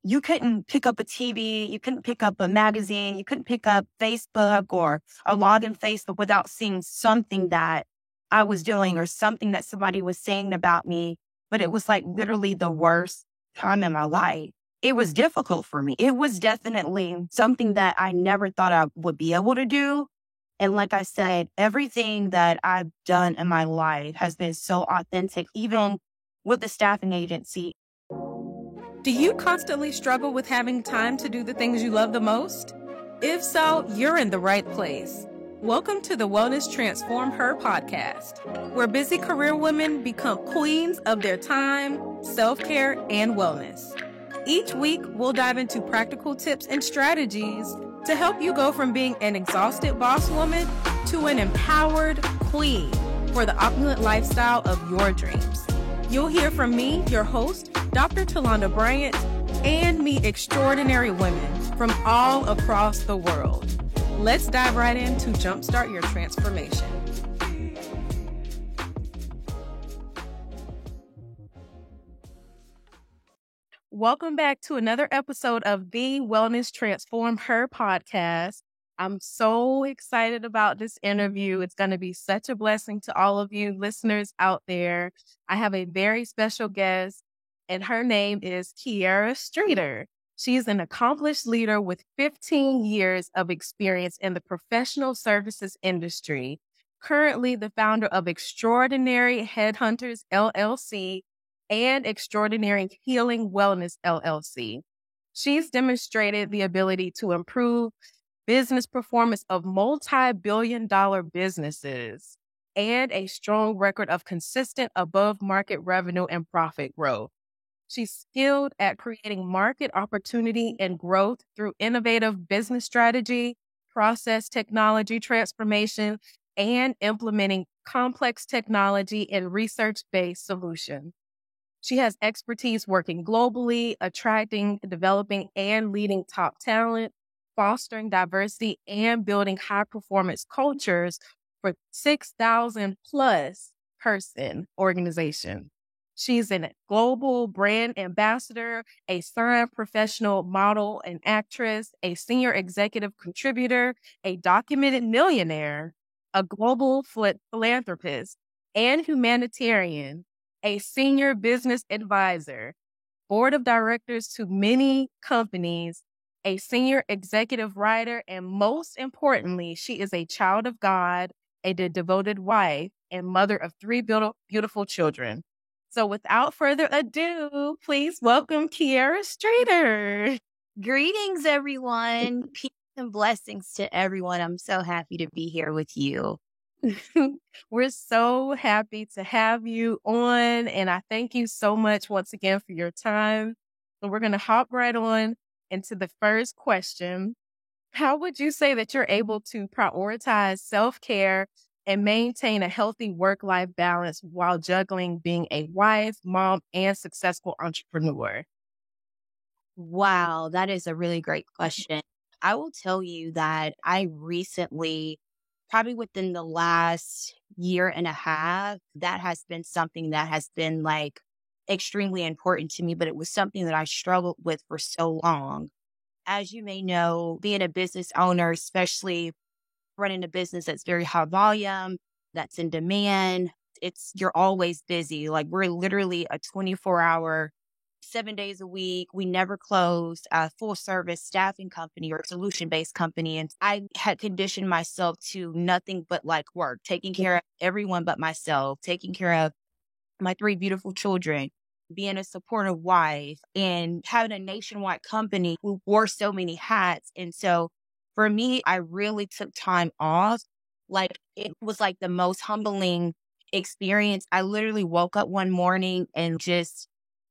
you couldn't pick up a TV, you couldn't pick up a magazine, you couldn't pick up Facebook or a log in Facebook without seeing something that I was doing or something that somebody was saying about me. But it was like literally the worst time in my life. It was difficult for me. It was definitely something that I never thought I would be able to do. And like I said, everything that I've done in my life has been so authentic, even with the staffing agency. Do you constantly struggle with having time to do the things you love the most? If so, you're in the right place. Welcome to the Wellness Transform Her podcast, where busy career women become queens of their time, self-care, and wellness. Each week, we'll dive into practical tips and strategies to help you go from being an exhausted boss woman to an empowered queen for the opulent lifestyle of your dreams. You'll hear from me, your host, Dr. Talonda Bryant, and meet extraordinary women from all across the world. Let's dive right in to jumpstart your transformation. Welcome back to another episode of the Wellness Transform Her podcast. I'm so excited about this interview. It's going to be such a blessing to all of you listeners out there. I have a very special guest, and her name is Kiera Streeter. She's an accomplished leader with 15 years of experience in the professional services industry, currently the founder of Extraordinary Headhunters, LLC, and Extraordinary Healing Wellness, LLC. She's demonstrated the ability to improve business performance of multi-billion-dollar businesses and a strong record of consistent above-market revenue and profit growth. She's skilled at creating market opportunity and growth through innovative business strategy, process technology transformation, and implementing complex technology and research-based solutions. She has expertise working globally, attracting, developing, and leading top talent, fostering diversity, and building high-performance cultures for 6,000 plus person organization. She's a global brand ambassador, a signed professional model and actress, a senior executive contributor, a documented millionaire, a global philanthropist, and humanitarian, a senior business advisor, board of directors to many companies, a senior executive writer, and most importantly, she is a child of God, a devoted wife, and mother of 3 beautiful children. So without further ado, please welcome Kiera Streeter. Greetings, everyone. Peace and blessings to everyone. I'm so happy to be here with you. We're so happy to have you on, and I thank you so much once again for your time. So we're going to hop right on into the first question. How would you say that you're able to prioritize self-care and maintain a healthy work-life balance while juggling being a wife, mom, and successful entrepreneur? Wow, that is a really great question. I will tell you that I recently, probably within the last year and a half, that has been something that has been like extremely important to me, but it was something that I struggled with for so long. As you may know, being a business owner, especially running a business that's very high volume, that's in demand, you're always busy. Like we're literally a 24-hour, 7 days a week. We never closed, a full service staffing company or solution-based company. And I had conditioned myself to nothing but like work, taking care of everyone but myself, taking care of my 3 beautiful children, being a supportive wife, and having a nationwide company who wore so many hats. And so for me, I really took time off. Like it was like the most humbling experience. I literally woke up one morning and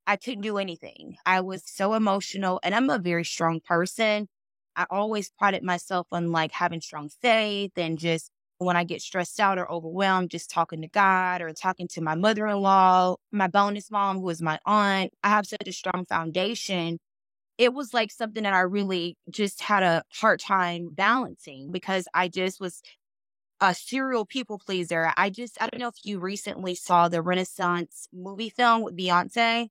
I couldn't do anything. I was so emotional, and I'm a very strong person. I always prided myself on like having strong faith, and just when I get stressed out or overwhelmed, just talking to God or talking to my mother-in-law, my bonus mom, who is my aunt. I have such a strong foundation. It was like something that I really just had a hard time balancing because I just was a serial people pleaser. I don't know if you recently saw the Renaissance movie film with Beyonce.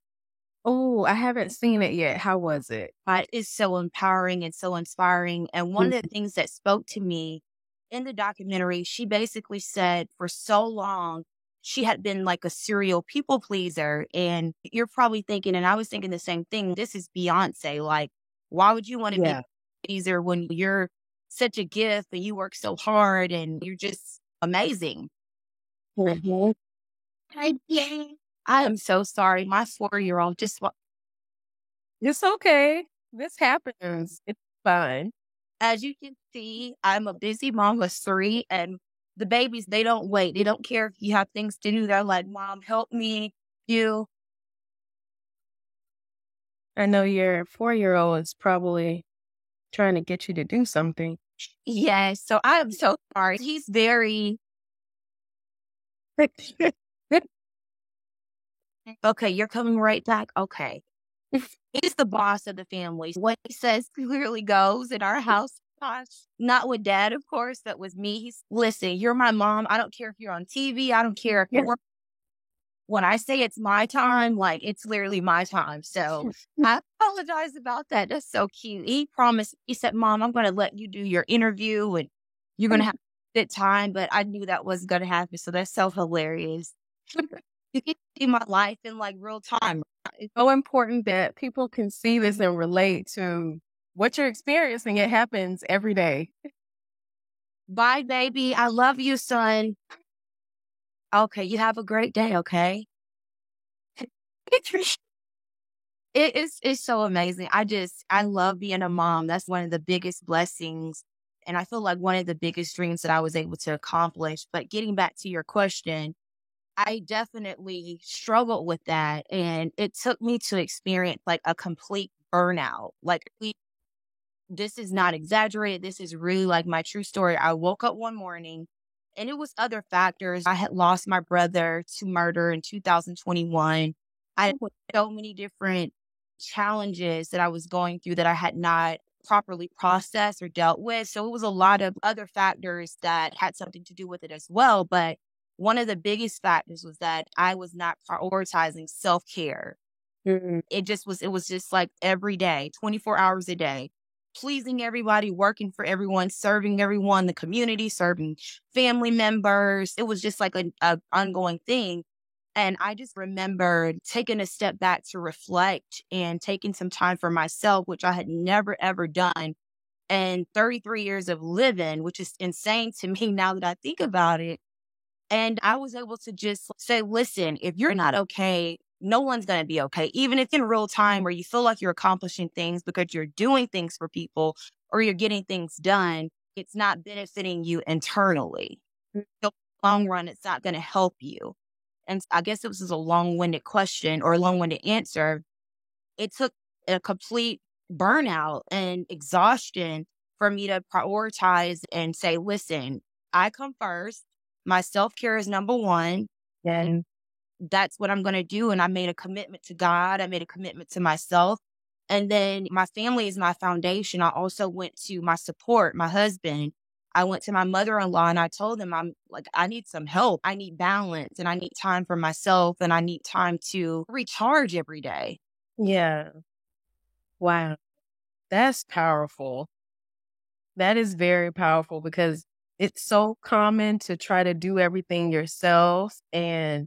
Oh, I haven't seen it yet. How was it? But it's so empowering and so inspiring. And one of the things that spoke to me in the documentary, she basically said for so long, she had been like a serial people pleaser. And you're probably thinking, and I was thinking the same thing, this is Beyonce. Like, why would you want to be Yeah. a pleaser when you're such a gift and you work so hard and you're just amazing? Mhm. I am so sorry. My 4-year-old just It's okay. This happens. It's fine. as you can see, I'm a busy mom of 3, and the babies, they don't wait. They don't care if you have things to do. They're like, Mom, help me. You. I know your 4-year-old is probably trying to get you to do something. Yes. So I am so sorry. He's very, okay, you're coming right back. Okay. He's the boss of the family. What he says clearly goes in our house. Gosh, not with dad, of course, but with me. He's, listen, you're my mom. I don't care if you're on TV. I don't care if you're when I say it's my time, like it's literally my time. So I apologize about that. That's so cute. He promised, he said, Mom, I'm going to let you do your interview and you're going to have a good time. But I knew that wasn't going to happen. So that's so hilarious. You get to see my life in like real time. It's so important that people can see this and relate to what you're experiencing. It happens every day. Bye, baby. I love you, son. Okay. You have a great day. Okay. It's so amazing. I love being a mom. That's one of the biggest blessings. And I feel like one of the biggest dreams that I was able to accomplish. But getting back to your question, I definitely struggled with that. And it took me to experience like a complete burnout. This is not exaggerated. This is really like my true story. I woke up one morning and it was other factors. I had lost my brother to murder in 2021. I had so many different challenges that I was going through that I had not properly processed or dealt with. So it was a lot of other factors that had something to do with it as well. But one of the biggest factors was that I was not prioritizing self care. Mhm. It was just like every day, 24 hours a day, pleasing everybody, working for everyone, serving everyone, the community, serving family members. It was just like a ongoing thing. And I just remember taking a step back to reflect and taking some time for myself, which I had never, ever done. And 33 years of living, which is insane to me now that I think about it. And I was able to just say, listen, if you're not okay, no one's going to be okay. Even if in real time where you feel like you're accomplishing things because you're doing things for people or you're getting things done, it's not benefiting you internally. So long run, it's not going to help you. And I guess it was just a long-winded question or a long-winded answer. It took a complete burnout and exhaustion for me to prioritize and say, listen, I come first. My self care is number one. And that's what I'm going to do. And I made a commitment to God. I made a commitment to myself. And then my family is my foundation. I also went to my support, my husband. I went to my mother-in-law and I told them, I'm like, I need some help. I need balance and I need time for myself and I need time to recharge every day. Yeah. Wow. That's powerful. That is very powerful because it's so common to try to do everything yourself. And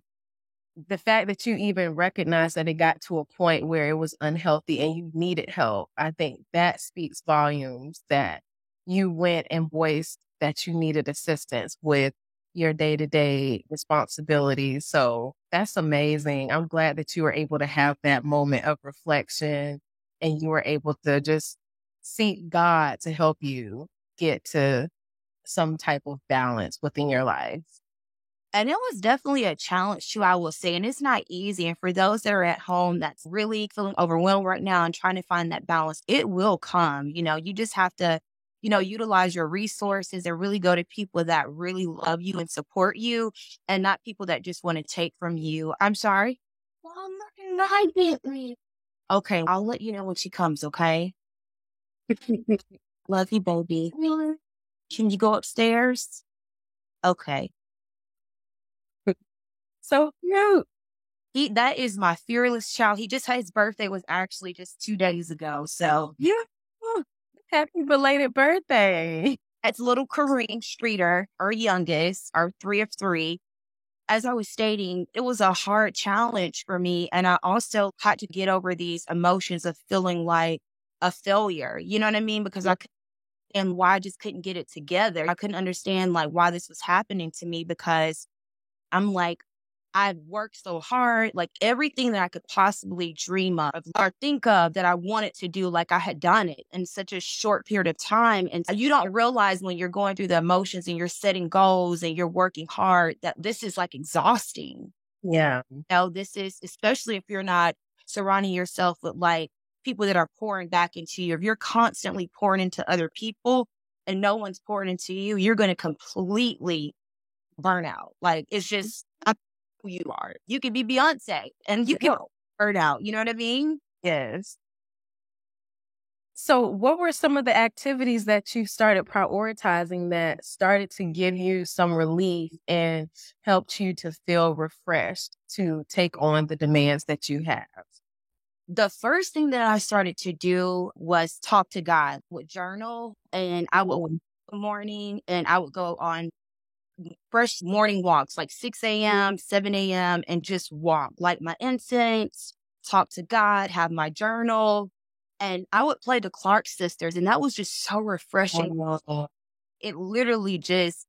the fact that you even recognize that it got to a point where it was unhealthy and you needed help, I think that speaks volumes that you went and voiced that you needed assistance with your day-to-day responsibilities. So that's amazing. I'm glad that you were able to have that moment of reflection and you were able to just seek God to help you get to some type of balance within your life. And it was definitely a challenge too, I will say. And it's not easy. And for those that are at home that's really feeling overwhelmed right now and trying to find that balance, it will come. You just have to, utilize your resources and really go to people that really love you and support you and not people that just want to take from you. I'm sorry. Mom, I didn't leave. Okay, I'll let you know when she comes, okay? Love you, baby. Can you go upstairs? Okay. So cute. That is my fearless child. He just had his birthday was actually just 2 days ago. So Yeah. Oh, happy belated birthday. that's little Kareem Streeter, our youngest, our three of three. As I was stating, it was a hard challenge for me. And I also had to get over these emotions of feeling like a failure. You know what I mean? Because and why I just couldn't get it together. I couldn't understand like why this was happening to me because I'm like, I've worked so hard, like everything that I could possibly dream of or think of that I wanted to do, like I had done it in such a short period of time. And you don't realize when you're going through the emotions and you're setting goals and you're working hard that this is like exhausting. Yeah. This is, especially if you're not surrounding yourself with like people that are pouring back into you. If you're constantly pouring into other people and no one's pouring into you, you're going to completely burn out. Like it's just not who you are. You could be Beyonce and you can burn out. You know what I mean? Yes. So, what were some of the activities that you started prioritizing that started to give you some relief and helped you to feel refreshed to take on the demands that you have? The first thing that I started to do was talk to God, would journal, and I would wake up in the morning and I would go on fresh morning walks like 6 a.m., 7 a.m., and just walk, light my incense, talk to God, have my journal. And I would play the Clark sisters, and that was just so refreshing. It literally just,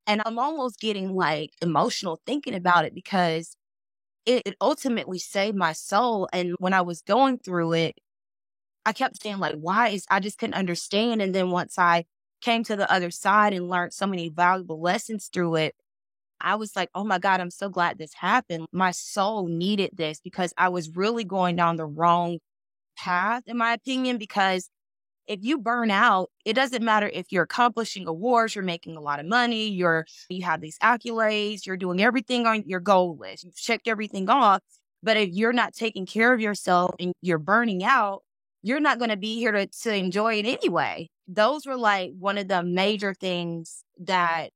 and I'm almost getting like emotional thinking about it because it ultimately saved my soul. And when I was going through it, I kept saying like, I just couldn't understand. And then once I came to the other side and learned so many valuable lessons through it, I was like, oh my God, I'm so glad this happened. My soul needed this because I was really going down the wrong path, in my opinion, because if you burn out, it doesn't matter if you're accomplishing awards, you're making a lot of money, you have these accolades, you're doing everything on your goal list, you've checked everything off. But if you're not taking care of yourself and you're burning out, you're not going to be here to enjoy it anyway. Those were like one of the major things that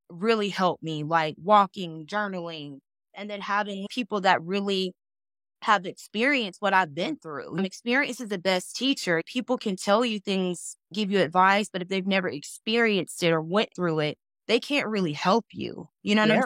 really helped me, like walking, journaling, and then having people that really have experienced what I've been through. And experience is the best teacher. People can tell you things, give you advice, but if they've never experienced it or went through it, they can't really help you. You know what I'm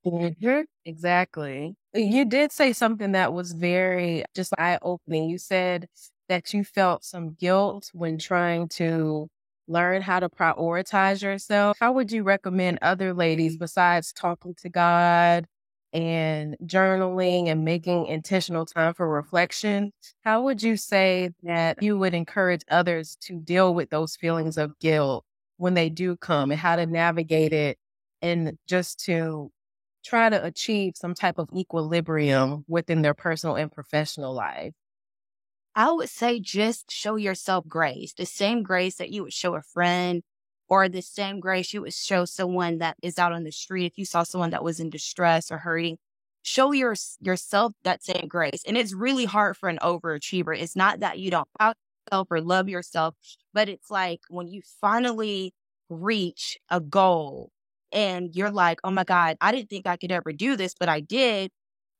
saying? Mm-hmm. Exactly. You did say something that was very just eye-opening. You said that you felt some guilt when trying to learn how to prioritize yourself. How would you recommend other ladies, besides talking to God and journaling and making intentional time for reflection, how would you say that you would encourage others to deal with those feelings of guilt when they do come and how to navigate it and just to try to achieve some type of equilibrium within their personal and professional life? I would say just show yourself grace, the same grace that you would show a friend or the same grace you would show someone that is out on the street. If you saw someone that was in distress or hurting, show yourself that same grace. And it's really hard for an overachiever. It's not that you don't love yourself or love yourself, but it's like when you finally reach a goal and you're like, oh my God, I didn't think I could ever do this, but I did.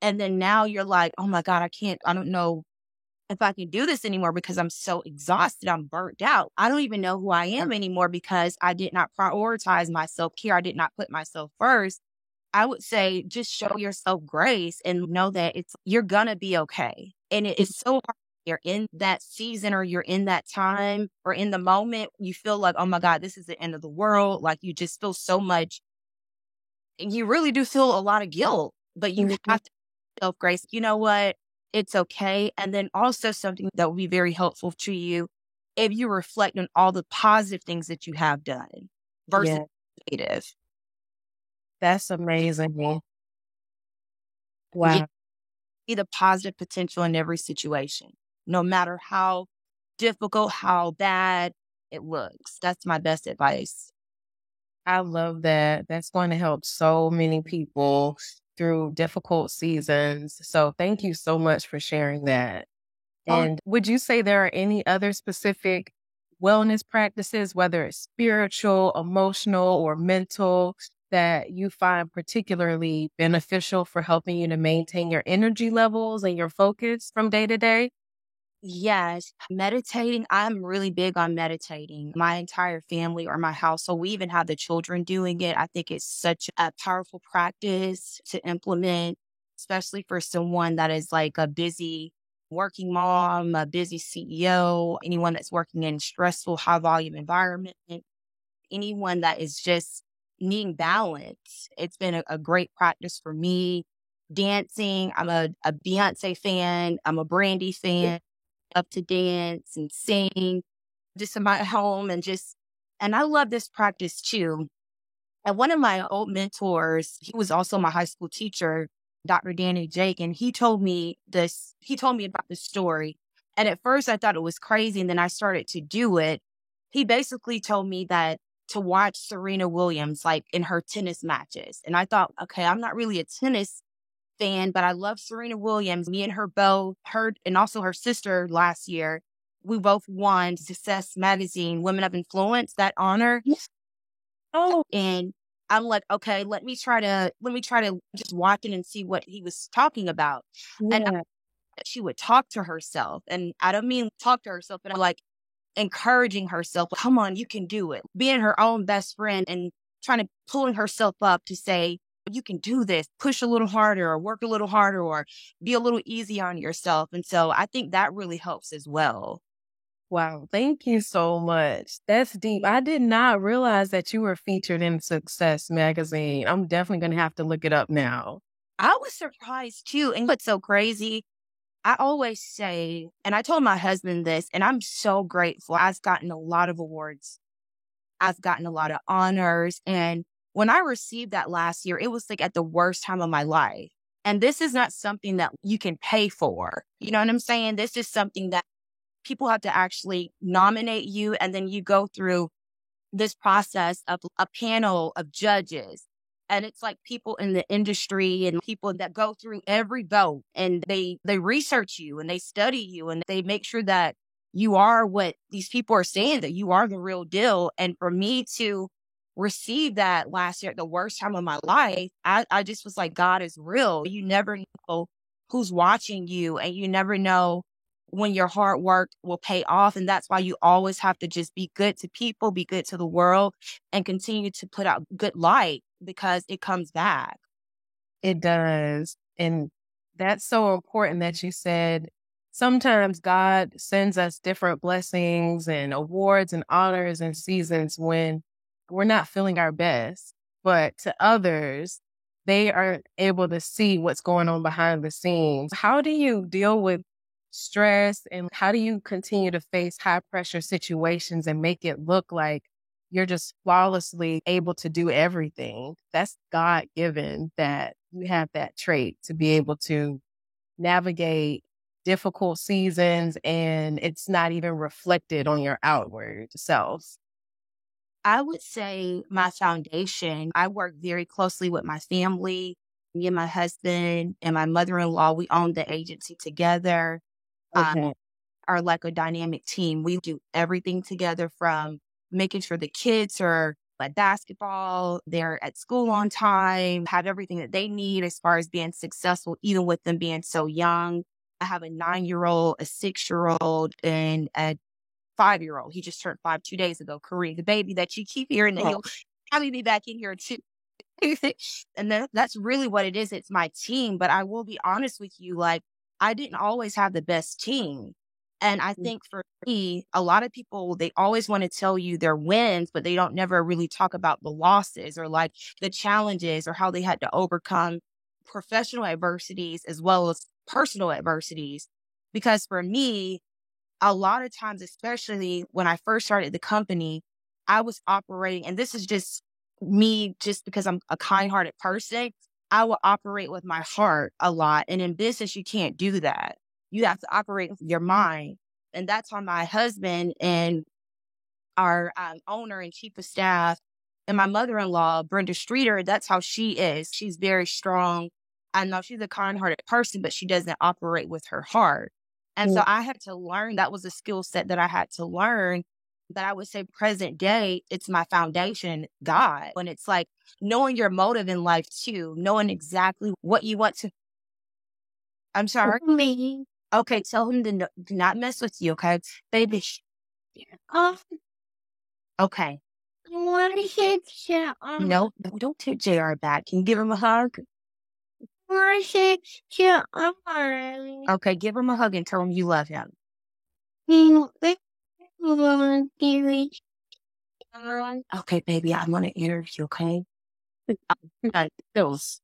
And then now you're like, oh my God, I don't know if I can do this anymore because I'm so exhausted. I'm burnt out. I don't even know who I am anymore because I did not prioritize my self-care. I did not put myself first. I would say just show yourself grace and know that you're going to be okay. And it is so hard. You're in that season or you're in that time or in the moment, you feel like, oh my God, this is the end of the world. Like you just feel so much. And you really do feel a lot of guilt, but you have to self grace. You know what? It's okay. And then also something that will be very helpful to you if you reflect on all the positive things that you have done versus negative. That's amazing. Wow. See the positive potential in every situation, no matter how difficult, how bad it looks. That's my best advice. I love that. That's going to help so many people through difficult seasons. So thank you so much for sharing that. And would you say there are any other specific wellness practices, whether it's spiritual, emotional, or mental, that you find particularly beneficial for helping you to maintain your energy levels and your focus from day to day? Yes, meditating. I'm really big on meditating. My entire family or my household, we even have the children doing it. I think it's such a powerful practice to implement, especially for someone that is like a busy working mom, a busy CEO, anyone that's working in stressful, high volume environment, anyone that is just needing balance. It's been a great practice for me. Dancing, I'm a Beyonce fan. I'm a Brandy fan, up to dance and sing just in my home and I love this practice too. And one of my old mentors, he was also my high school teacher, Dr. Danny Jake, and he told me about this story. And at first I thought it was crazy. And then I started to do it. He basically told me that to watch Serena Williams, like in her tennis matches. And I thought, okay, I'm not really a tennis fan, but I love Serena Williams. Me and her both, her and also her sister last year, we both won Success Magazine Women of Influence, that honor. Oh, And I'm like, okay, let me try to just watch it and see what he was talking about. And yeah. she would talk to herself. And I don't mean talk to herself, but I'm like encouraging herself, come on, you can do it. Being her own best friend and trying to pulling herself up to say, you can do this, push a little harder or work a little harder or be a little easy on yourself. And so I think that really helps as well. Wow. Thank you so much. That's deep. I did not realize that you were featured in Success Magazine. I'm definitely going to have to look it up now. I was surprised too. And what's so crazy, I always say, and I told my husband this, and I'm so grateful. I've gotten a lot of awards. I've gotten a lot of honors. And when I received that last year, it was like at the worst time of my life. And this is not something that you can pay for. You know what I'm saying? This is something that people have to actually nominate you. And then you go through this process of a panel of judges. And it's like people in the industry and people that go through every vote and they research you and they study you and they make sure that you are what these people are saying, that you are the real deal. And for me to receive that last year at the worst time of my life, I just was like, God is real. You never know who's watching you and you never know when your hard work will pay off. And that's why you always have to just be good to people, be good to the world, and continue to put out good light because it comes back. It does. And that's so important that you said sometimes God sends us different blessings and awards and honors and seasons when we're not feeling our best. But to others, they are able to see what's going on behind the scenes. How do you deal with stress and how do you continue to face high pressure situations and make it look like you're just flawlessly able to do everything? That's God given that you have that trait to be able to navigate difficult seasons and it's not even reflected on your outward self. I would say my foundation, I work very closely with my family. Me and my husband and my mother-in-law, we own the agency together. Um, Okay. are like a dynamic team. We do everything together from making sure the kids are at basketball, they're at school on time, have everything that they need as far as being successful, even with them being so young. I have a 9-year-old, a 6-year-old, and a 5-year-old. He just turned 5 2 days ago. Kareem, the baby that you keep hearing that Oh, he'll probably be back in here too. And that's really what it is. It's my team. But I will be honest with you, like, I didn't always have the best team. And I think for me, a lot of people, they always want to tell you their wins, but they don't never really talk about the losses or like the challenges or how they had to overcome professional adversities as well as personal adversities. Because for me, a lot of times, especially when I first started the company, I was operating, and this is just me, just because I'm a kind hearted person, I will operate with my heart a lot. And in business, you can't do that. You have to operate with your mind. And that's on my husband and our owner and chief of staff and my mother-in-law, Brenda Streeter. That's how she is. She's very strong. I know she's a kind-hearted person, but she doesn't operate with her heart. And so mm, I had to learn, that was a skill set that I had to learn But I would say present day, it's my foundation, God. And it's like knowing your motive in life too, knowing exactly what you want to. I'm sorry. Me. Okay, tell him to do not mess with you, okay? Baby. Oh, Okay. I want to hit you. No, don't take JR back. Can you give him a hug? I want to hit you. Okay, give him a hug and tell him you love him. Okay, baby, I'm gonna interview, okay? Those.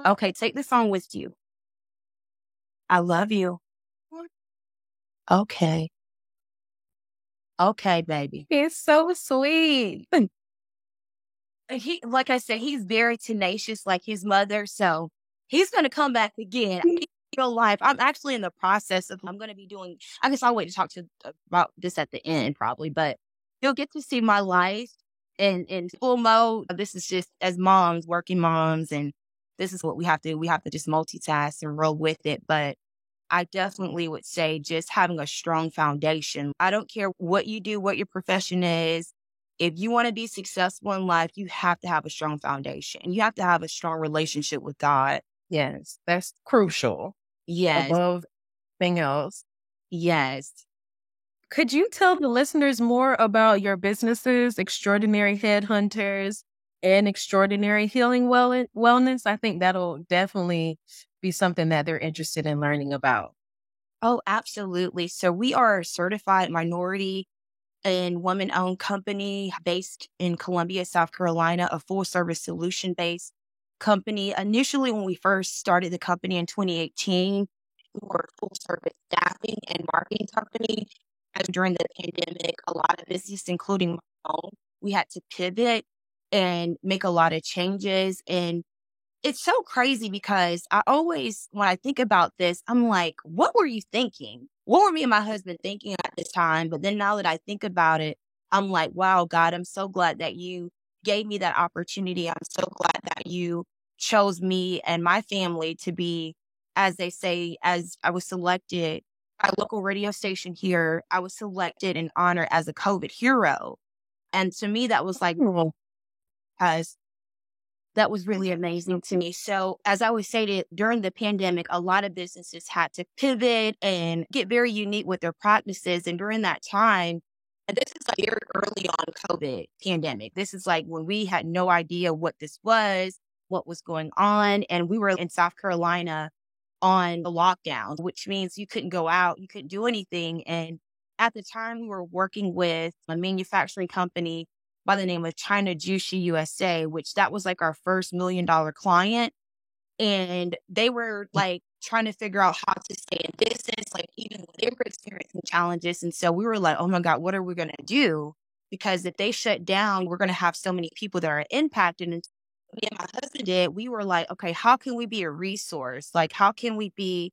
Okay, take the phone with you. I love you. Okay. Okay, baby. It's so sweet. He, like I said, he's very tenacious, like his mother. So he's gonna come back again. Real life. I'm actually in the process of. I'm gonna be doing. I guess I'll wait to talk to about this at the end, probably. But he'll get to see my life in full mode. This is just as moms, working moms, and this is what we have to. We have to just multitask and roll with it. But I definitely would say just having a strong foundation. I don't care what you do, what your profession is. If you want to be successful in life, you have to have a strong foundation. You have to have a strong relationship with God. Yes, that's crucial. Yes. Above everything else. Yes. Could you tell the listeners more about your businesses, Extraordinary Headhunters and Extraordinary Healing Wellness? I think that'll definitely be something that they're interested in learning about. Oh, absolutely. So we are a certified minority and woman-owned company based in Columbia, South Carolina, a full-service solution-based company. Initially, when we first started the company in 2018, we were a full-service staffing and marketing company. As during the pandemic, a lot of business, including my own, we had to pivot and make a lot of changes. And it's so crazy because I always, when I think about this, I'm like, what were you thinking? What were me and my husband thinking at this time? But then now that I think about it, I'm like, wow, God, I'm so glad that you gave me that opportunity. I'm so glad that you chose me and my family to be, as they say, as I was selected by a local radio station here, I was selected and honored as a COVID hero. And to me, that was like, as that was really amazing to me. So as I was saying, during the pandemic, a lot of businesses had to pivot and get very unique with their practices. And during that time, and this is like very early on COVID pandemic. This is like when we had no idea what this was, what was going on. And we were in South Carolina on the lockdown, which means you couldn't go out, you couldn't do anything. And at the time, we were working with a manufacturing company by the name of China Juicy USA, which that was like our first $1 million client. And they were like trying to figure out how to stay in business, like even they were experiencing challenges. And so we were like, oh my God, what are we going to do? Because if they shut down, we're going to have so many people that are impacted. And me and my husband did, we were like, okay, how can we be a resource? Like, how can we be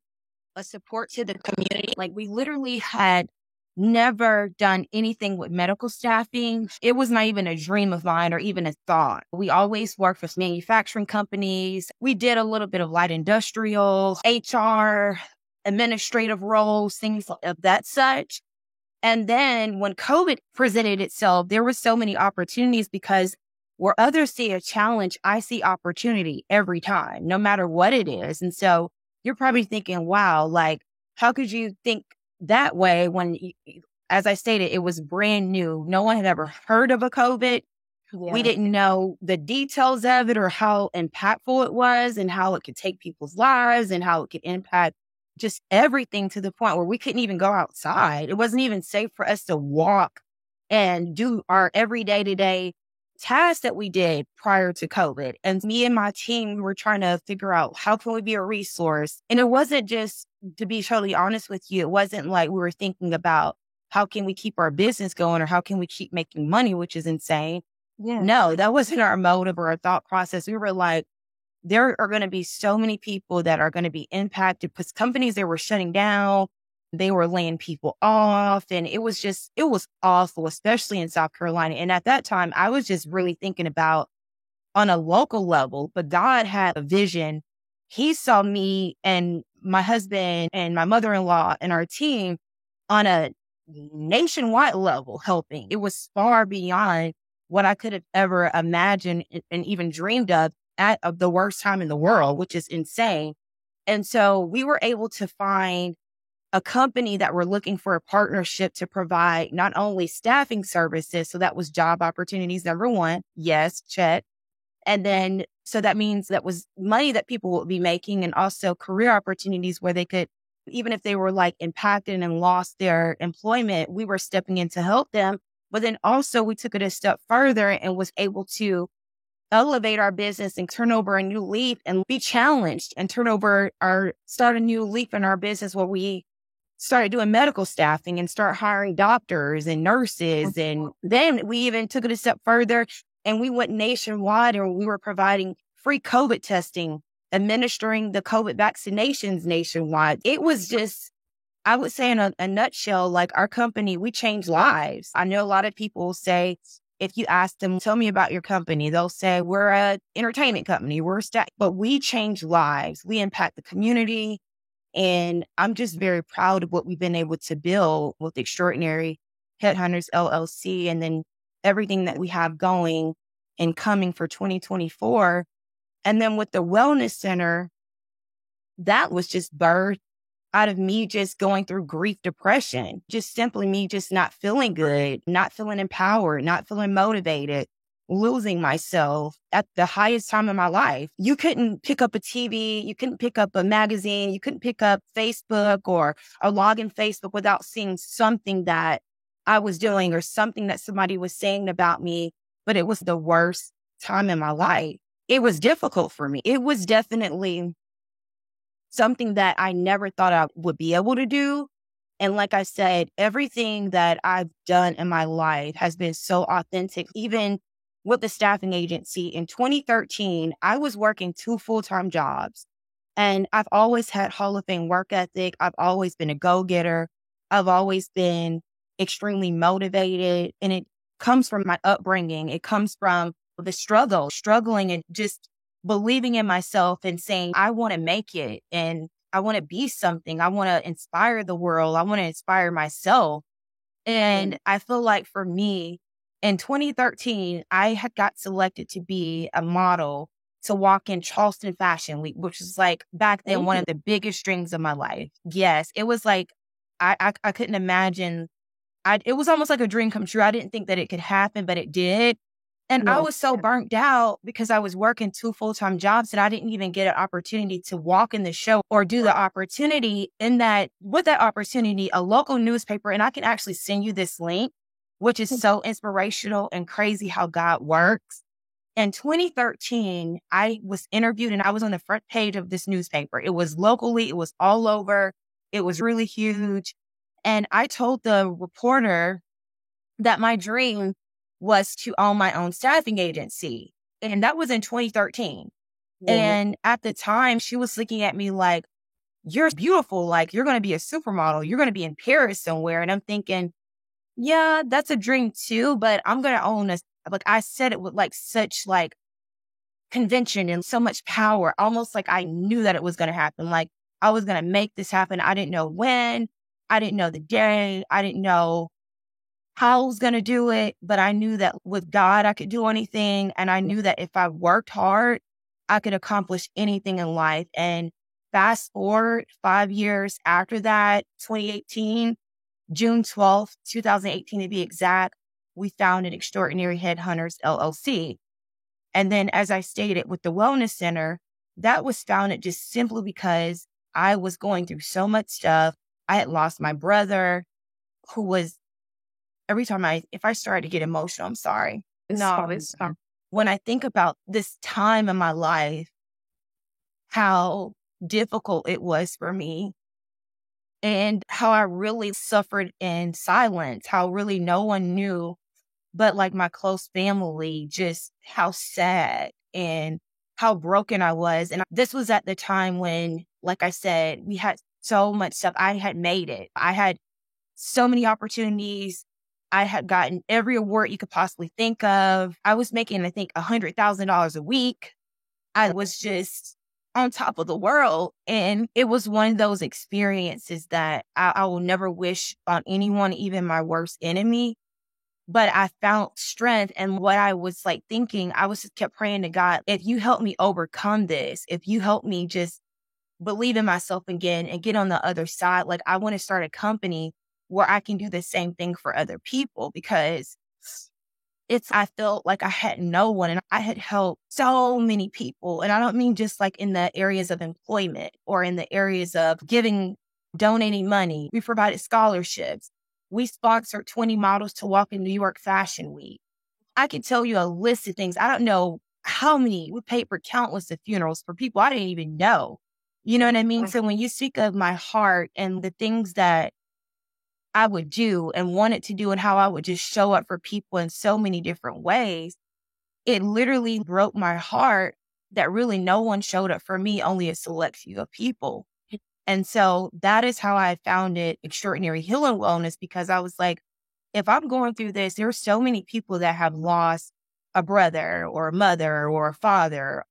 a support to the community? Like, we literally had never done anything with medical staffing. It was not even a dream of mine or even a thought. We always worked with manufacturing companies. We did a little bit of light industrial, HR, administrative roles, things of that such. And then when COVID presented itself, there were so many opportunities because where others see a challenge, I see opportunity every time, no matter what it is. And so you're probably thinking, wow, like, how could you think that way when, as I stated, it was brand new. No one had ever heard of a COVID. Yeah. We didn't know the details of it or how impactful it was and how it could take people's lives and how it could impact just everything to the point where we couldn't even go outside. It wasn't even safe for us to walk and do our everyday to day tasks that we did prior to COVID. And me and my team were trying to figure out how can we be a resource. And it wasn't just, to be totally honest with you, it wasn't like we were thinking about how can we keep our business going or how can we keep making money, which is insane. Yeah. No, that wasn't our motive or our thought process. We were like, there are going to be so many people that are going to be impacted because companies, they were shutting down. They were laying people off. And it was awful, especially in South Carolina. And at that time, I was just really thinking about on a local level, but God had a vision. He saw me and my husband and my mother-in-law and our team on a nationwide level helping. It was far beyond what I could have ever imagined and even dreamed of at the worst time in the world, which is insane. And so we were able to find a company that were looking for a partnership to provide not only staffing services. So that was job opportunities, number one. Yes, check. And then, so that means that was money that people would be making, and also career opportunities where they could, even if they were like impacted and lost their employment, we were stepping in to help them. But then also we took it a step further and was able to elevate our business and turn over a new leaf and be challenged and start a new leaf in our business where we started doing medical staffing and start hiring doctors and nurses. And then we even took it a step further and we went nationwide, and we were providing free COVID testing, administering the COVID vaccinations nationwide. It was just, I would say in a nutshell, like our company, we changed lives. I know a lot of people say, if you ask them, tell me about your company, they'll say, we're an entertainment company, we're a staff, but we change lives. We impact the community. And I'm just very proud of what we've been able to build with Extraordinary Headhunters LLC, and then everything that we have going and coming for 2024. And then with the Wellness Center, that was just birthed out of me just going through grief, depression, just simply me just not feeling good, not feeling empowered, not feeling motivated, losing myself at the highest time of my life. You couldn't pick up a TV, you couldn't pick up a magazine, you couldn't pick up Facebook or log in Facebook without seeing something that I was doing or something that somebody was saying about me. But it was the worst time in my life. It was difficult for me. It was definitely something that I never thought I would be able to do. And like I said, everything that I've done in my life has been so authentic. Even with the staffing agency in 2013, I was working 2 full-time jobs, and I've always had Hall of Fame work ethic. I've always been a go-getter. I've always been extremely motivated, and it comes from my upbringing. It comes from the struggling and just believing in myself and saying, I want to make it and I want to be something. I want to inspire the world. I want to inspire myself. And I feel like for me, in 2013, I had got selected to be a model to walk in Charleston Fashion Week, which was like back then one of the biggest dreams of my life. Yes, it was like, I couldn't imagine. It was almost like a dream come true. I didn't think that it could happen, but it did. And I was so burnt out because I was working 2 full-time jobs that I didn't even get an opportunity to walk in the show or do the opportunity with that opportunity, a local newspaper, and I can actually send you this link, which is so inspirational and crazy how God works. In 2013, I was interviewed and I was on the front page of this newspaper. It was locally, it was all over. It was really huge. And I told the reporter that my dream was to own my own staffing agency. And that was in 2013. Yeah. And at the time, she was looking at me like, you're beautiful. Like, you're going to be a supermodel. You're going to be in Paris somewhere. And I'm thinking, yeah, that's a dream too, but I'm going to own this. Like, I said it with like such like convention and so much power, almost like I knew that it was going to happen. Like, I was going to make this happen. I didn't know when. I didn't know the day. I didn't know how I was going to do it, but I knew that with God, I could do anything. And I knew that if I worked hard, I could accomplish anything in life. And fast forward 5 years after that, 2018, June 12th, 2018 to be exact, we founded Extraordinary Headhunters LLC. And then, as I stated, with the Wellness Center, that was founded just simply because I was going through so much stuff. I had lost my brother, who was, if I started to get emotional, I'm sorry. It's fine. When I think about this time in my life, how difficult it was for me and how I really suffered in silence, how really no one knew but like my close family, just how sad and how broken I was. And this was at the time when, like I said, we had so much stuff. I had made it. I had so many opportunities. I had gotten every award you could possibly think of. I was making, I think, $100,000 a week. I was just on top of the world. And it was one of those experiences that I will never wish on anyone, even my worst enemy. But I found strength. And what I was like thinking, I was just kept praying to God, if you help me overcome this, if you help me just believe in myself again and get on the other side, like I want to start a company where I can do the same thing for other people, because I felt like I had no one and I had helped so many people. And I don't mean just like in the areas of employment or in the areas of giving, donating money. We provided scholarships. We sponsored 20 models to walk in New York Fashion Week. I could tell you a list of things. I don't know how many. We paid for countless of funerals for people I didn't even know. You know what I mean? So when you speak of my heart and the things that I would do and wanted to do and how I would just show up for people in so many different ways, it literally broke my heart that really no one showed up for me, only a select few of people. And so that is how I founded Extraordinary Healing Wellness, because I was like, if I'm going through this, there's so many people that have lost a brother or a mother or a father,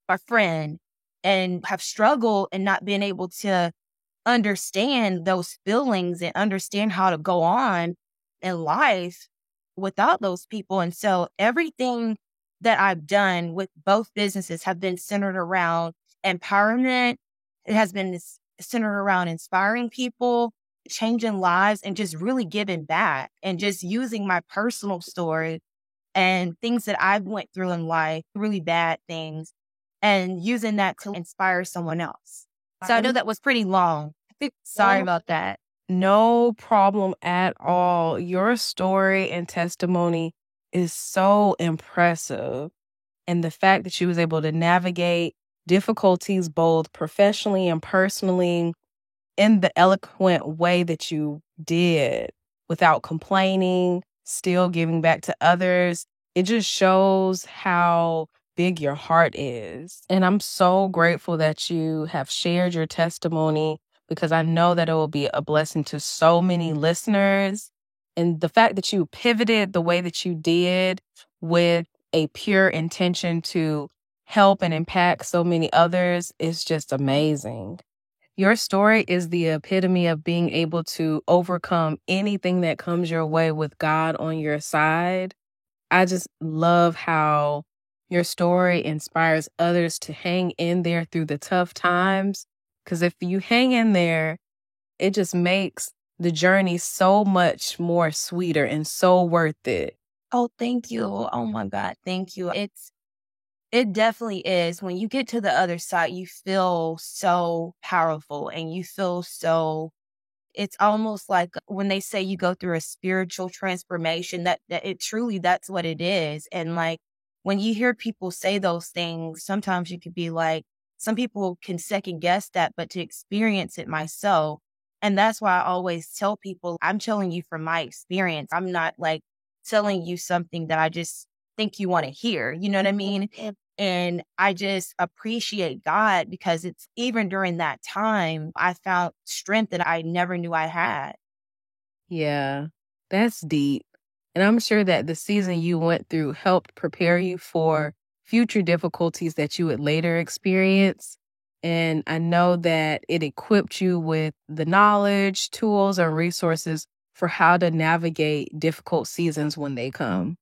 a friend, and have struggled and not been able to understand those feelings and understand how to go on in life without those people. And so everything that I've done with both businesses have been centered around empowerment. It has been centered around inspiring people, changing lives, and just really giving back and just using my personal story and things that I've went through in life, really bad things, and using that to inspire someone else. So I know that was pretty long. Sorry about that. No problem at all. Your story and testimony is so impressive. And the fact that you was able to navigate difficulties both professionally and personally in the eloquent way that you did without complaining, still giving back to others, it just shows how big your heart is. And I'm so grateful that you have shared your testimony, because I know that it will be a blessing to so many listeners. And the fact that you pivoted the way that you did with a pure intention to help and impact so many others is just amazing. Your story is the epitome of being able to overcome anything that comes your way with God on your side. I just love how your story inspires others to hang in there through the tough times. Because if you hang in there, it just makes the journey so much more sweeter and so worth it. Oh, thank you. Oh my God. Thank you. It definitely is. When you get to the other side, you feel so powerful and you feel so, it's almost like when they say you go through a spiritual transformation, that it truly, that's what it is. And like, when you hear people say those things, sometimes you could be like, some people can second guess that, but to experience it myself. And that's why I always tell people, I'm telling you from my experience. I'm not like telling you something that I just think you want to hear. You know what I mean? And I just appreciate God, because it's even during that time, I found strength that I never knew I had. Yeah, that's deep. And I'm sure that the season you went through helped prepare you for future difficulties that you would later experience. And I know that it equipped you with the knowledge, tools, and resources for how to navigate difficult seasons when they come.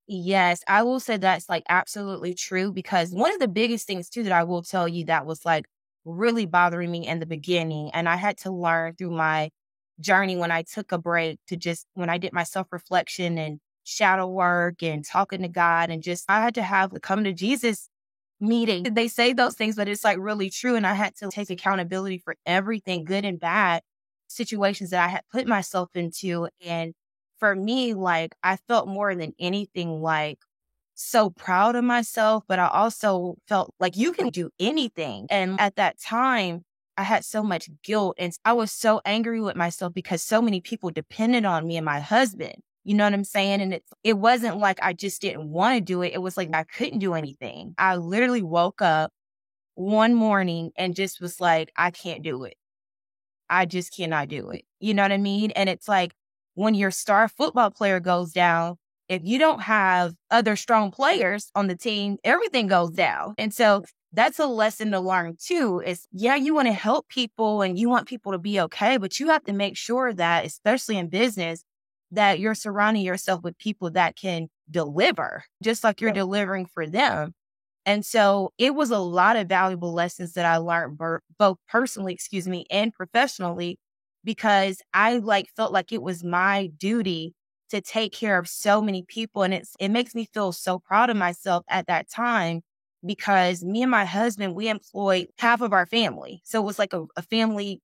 Yes, I will say that's like absolutely true, because one of the biggest things too that I will tell you that was like really bothering me in the beginning, and I had to learn through my journey when I took a break to just, when I did my self-reflection and shadow work and talking to God, and just, I had to have the come to Jesus meeting. They say those things, but it's like really true. And I had to take accountability for everything, good and bad situations that I had put myself into. And for me, like, I felt more than anything like so proud of myself, but I also felt like you can do anything. And at that time, I had so much guilt and I was so angry with myself because so many people depended on me and my husband. You know what I'm saying? And it wasn't like I just didn't want to do it. It was like I couldn't do anything. I literally woke up one morning and just was like, I can't do it. I just cannot do it. You know what I mean? And it's like when your star football player goes down, if you don't have other strong players on the team, everything goes down. And so that's a lesson to learn too, is yeah, you want to help people and you want people to be okay, but you have to make sure that, especially in business, that you're surrounding yourself with people that can deliver, just like you're delivering for them. And so it was a lot of valuable lessons that I learned both personally, and professionally, because I like felt like it was my duty to take care of so many people. And it makes me feel so proud of myself at that time, because me and my husband, we employed half of our family. So it was like a family.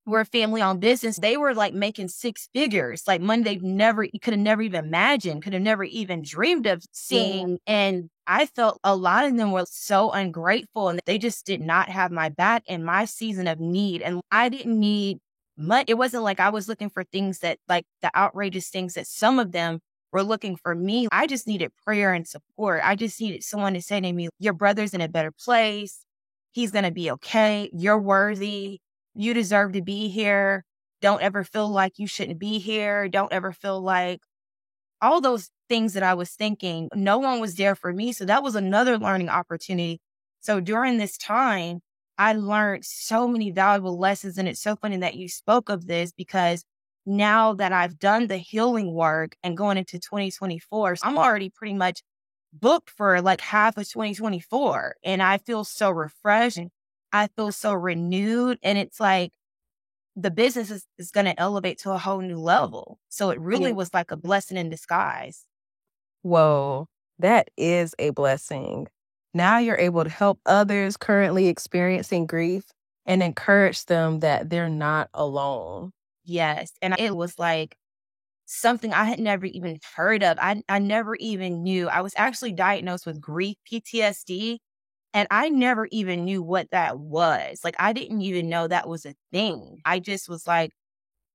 We're a family owned business. They were like making six figures, like money you could have never even imagined, could have never even dreamed of seeing. And I felt a lot of them were so ungrateful and they just did not have my back in my season of need. And I didn't need much. It wasn't like I was looking for things that, like the outrageous things that some of them were looking for me. I just needed prayer and support. I just needed someone to say to me, your brother's in a better place. He's going to be okay. You're worthy. You deserve to be here. Don't ever feel like you shouldn't be here. Don't ever feel like all those things that I was thinking. No one was there for me. So that was another learning opportunity. So during this time, I learned so many valuable lessons. And it's so funny that you spoke of this, because now that I've done the healing work and going into 2024, I'm already pretty much booked for like half of 2024. And I feel so refreshed. I feel so renewed. And it's like the business is going to elevate to a whole new level. So it really was like a blessing in disguise. Whoa, that is a blessing. Now you're able to help others currently experiencing grief and encourage them that they're not alone. Yes. And it was like something I had never even heard of. I never even knew. I was actually diagnosed with grief PTSD. And I never even knew what that was. Like, I didn't even know that was a thing. I just was like,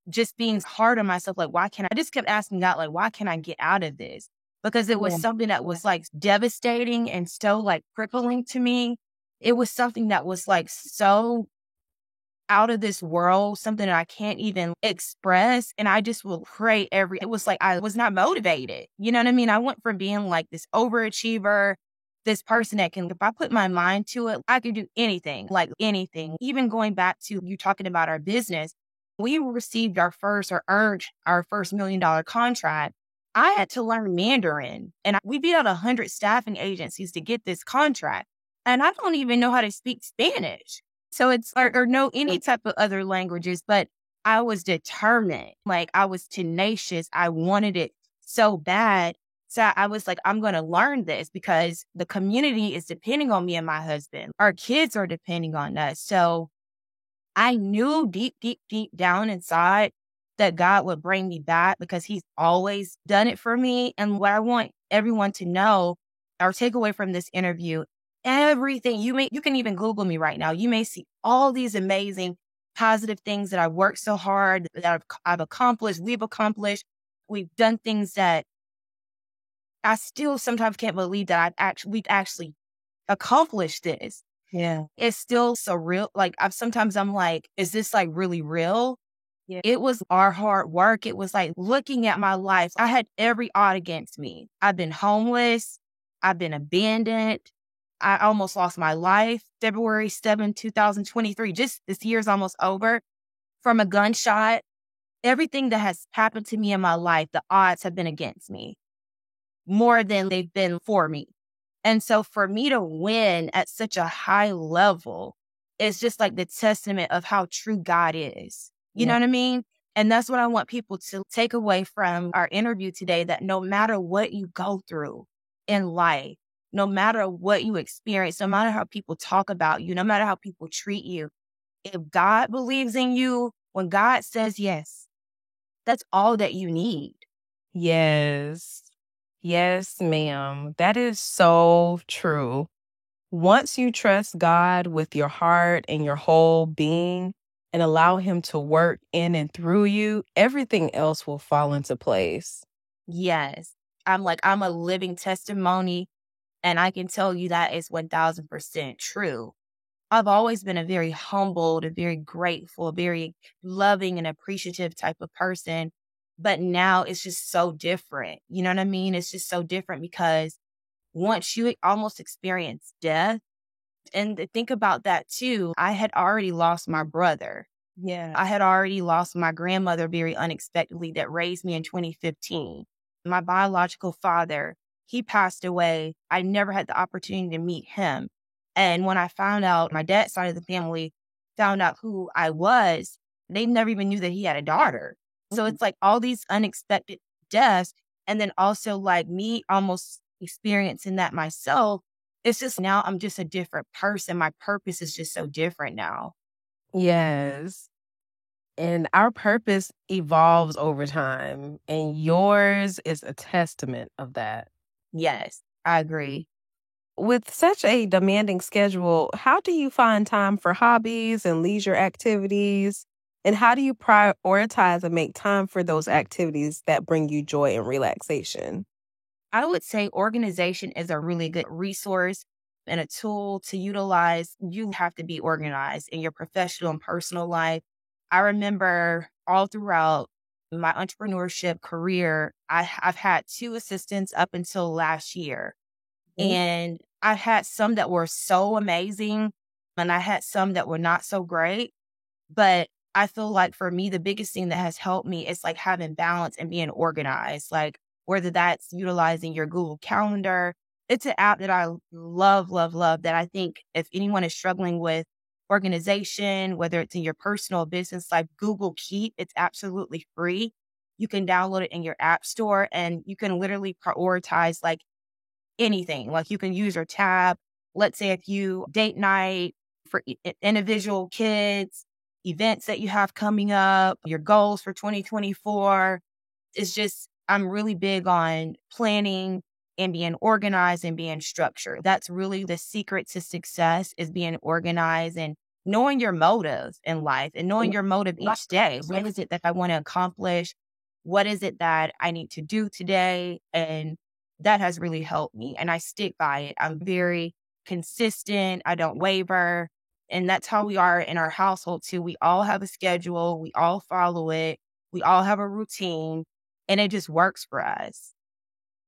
just being hard on myself. Like, I just kept asking God, like, why can't I get out of this? Because it was something that was like devastating and so like crippling to me. It was something that was like so out of this world, something that I can't even express. And I just will pray it was like I was not motivated. You know what I mean? I went from being like this overachiever, this person that can, if I put my mind to it, I can do anything, like anything. Even going back to you talking about our business, we received our first or earned our first $1 million contract. I had to learn Mandarin, and we beat out 100 staffing agencies to get this contract. And I don't even know how to speak Spanish. So it's, or know any type of other languages, but I was determined. Like, I was tenacious. I wanted it so bad. So I was like, I'm going to learn this because the community is depending on me and my husband. Our kids are depending on us. So I knew deep, deep, deep down inside that God would bring me back because he's always done it for me. And what I want everyone to know or take away from this interview, everything you can even Google me right now. You may see all these amazing positive things that I worked so hard, that I've accomplished, we've accomplished. We've done things that I still sometimes can't believe that we've actually accomplished this. Yeah. It's still so real. Like I'm like, is this like really real? Yeah. It was our hard work. It was like looking at my life. I had every odd against me. I've been homeless. I've been abandoned. I almost lost my life. February 2023. Just this year's almost over, from a gunshot. Everything that has happened to me in my life, the odds have been against me more than they've been for me. And so for me to win at such a high level is just like the testament of how true God is. You know what I mean? And that's what I want people to take away from our interview today, that no matter what you go through in life, no matter what you experience, no matter how people talk about you, no matter how people treat you, if God believes in you, when God says yes, that's all that you need. Yes. Yes, ma'am. That is so true. Once you trust God with your heart and your whole being and allow him to work in and through you, everything else will fall into place. Yes. I'm a living testimony, and I can tell you that is 1000% true. I've always been a very humbled, a very grateful, a very loving and appreciative type of person. But now it's just so different. You know what I mean? It's just so different because once you almost experience death, And think about that too. I had already lost my brother. Yeah. I had already lost my grandmother very unexpectedly that raised me in 2015. My biological father, he passed away. I never had the opportunity to meet him. And when I found out, my dad's side of the family found out who I was, they never even knew that he had a daughter. So it's like all these unexpected deaths. And then also like me almost experiencing that myself. It's just now I'm just a different person. My purpose is just so different now. Yes. And our purpose evolves over time, and yours is a testament of that. Yes, I agree. With such a demanding schedule, how do you find time for hobbies and leisure activities? And how do you prioritize and make time for those activities that bring you joy and relaxation? I would say organization is a really good resource and a tool to utilize. You have to be organized in your professional and personal life. I remember all throughout my entrepreneurship career, I've had two assistants up until last year. And I had some that were so amazing and I had some that were not so great. But I feel like for me, the biggest thing that has helped me is like having balance and being organized, like whether that's utilizing your Google Calendar. It's an app that I love, love, love that I think if anyone is struggling with organization, whether it's in your personal business, like Google Keep, it's absolutely free. You can download it in your app store and you can literally prioritize like anything. Like you can use your tab. Let's say if you date night for individual kids, events that you have coming up, your goals for 2024. It's just, I'm really big on planning and being organized and being structured. That's really the secret to success is being organized and knowing your motive in life and knowing your motive each day. What is it that I want to accomplish? What is it that I need to do today? And that has really helped me. And I stick by it. I'm very consistent. I don't waver. And that's how we are in our household too. We all have a schedule. We all follow it. We all have a routine and it just works for us.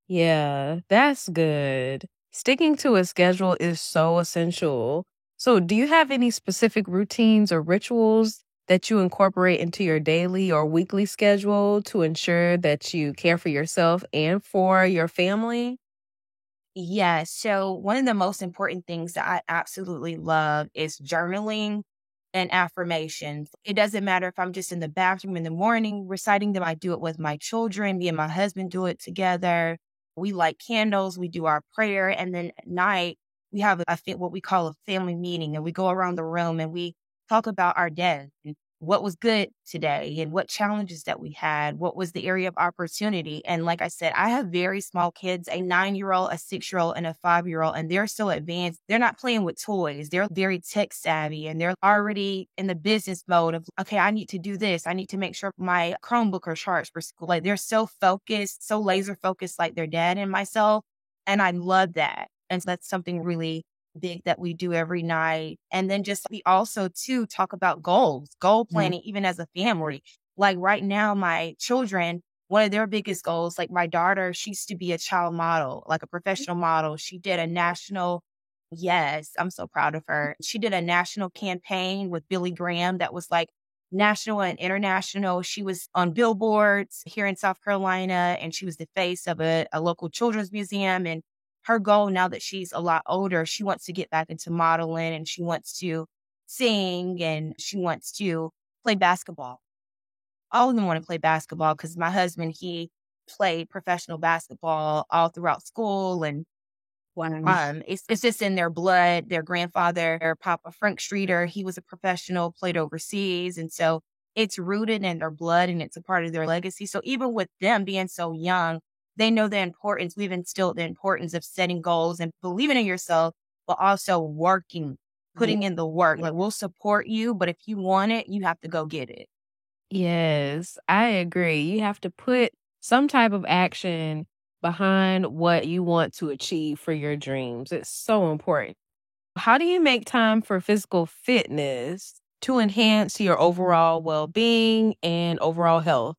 Yeah, that's good. Sticking to a schedule is so essential. So, do you have any specific routines or rituals that you incorporate into your daily or weekly schedule to ensure that you care for yourself and for your family? Yes. So one of the most important things that I absolutely love is journaling and affirmations. It doesn't matter if I'm just in the bathroom in the morning reciting them. I do it with my children. Me and my husband do it together. We light candles. We do our prayer. And then at night, we have what we call a family meeting. And we go around the room and we talk about our day and what was good today and what challenges that we had, what was the area of opportunity. And like I said, I have very small kids, a 9-year-old, a 6-year-old, and a 5-year-old, and they're so advanced. They're not playing with toys. They're very tech savvy and they're already in the business mode of, okay, I need to do this. I need to make sure my Chromebook are charged for school. Like they're so focused, so laser focused like their dad and myself. And I love that. And so that's something really big that we do every night. And then just we also too talk about goals, goal planning, even as a family. Like right now, my children, one of their biggest goals, like my daughter, she used to be a child model, like a professional model. She did a national, yes, I'm so proud of her. She did a national campaign with Billy Graham that was like national and international. She was on billboards here in South Carolina and she was the face of a local children's museum. And her goal now that she's a lot older, she wants to get back into modeling and she wants to sing and she wants to play basketball. All of them want to play basketball because my husband, he played professional basketball all throughout school and it's just in their blood. Their grandfather, their Papa Frank Streeter, he was a professional, played overseas. And so it's rooted in their blood and it's a part of their legacy. So even with them being so young, they know the importance. We've instilled the importance of setting goals and believing in yourself, but also working, putting in the work. Like we'll support you, but if you want it, you have to go get it. Yes, I agree. You have to put some type of action behind what you want to achieve for your dreams. It's so important. How do you make time for physical fitness to enhance your overall well being and overall health?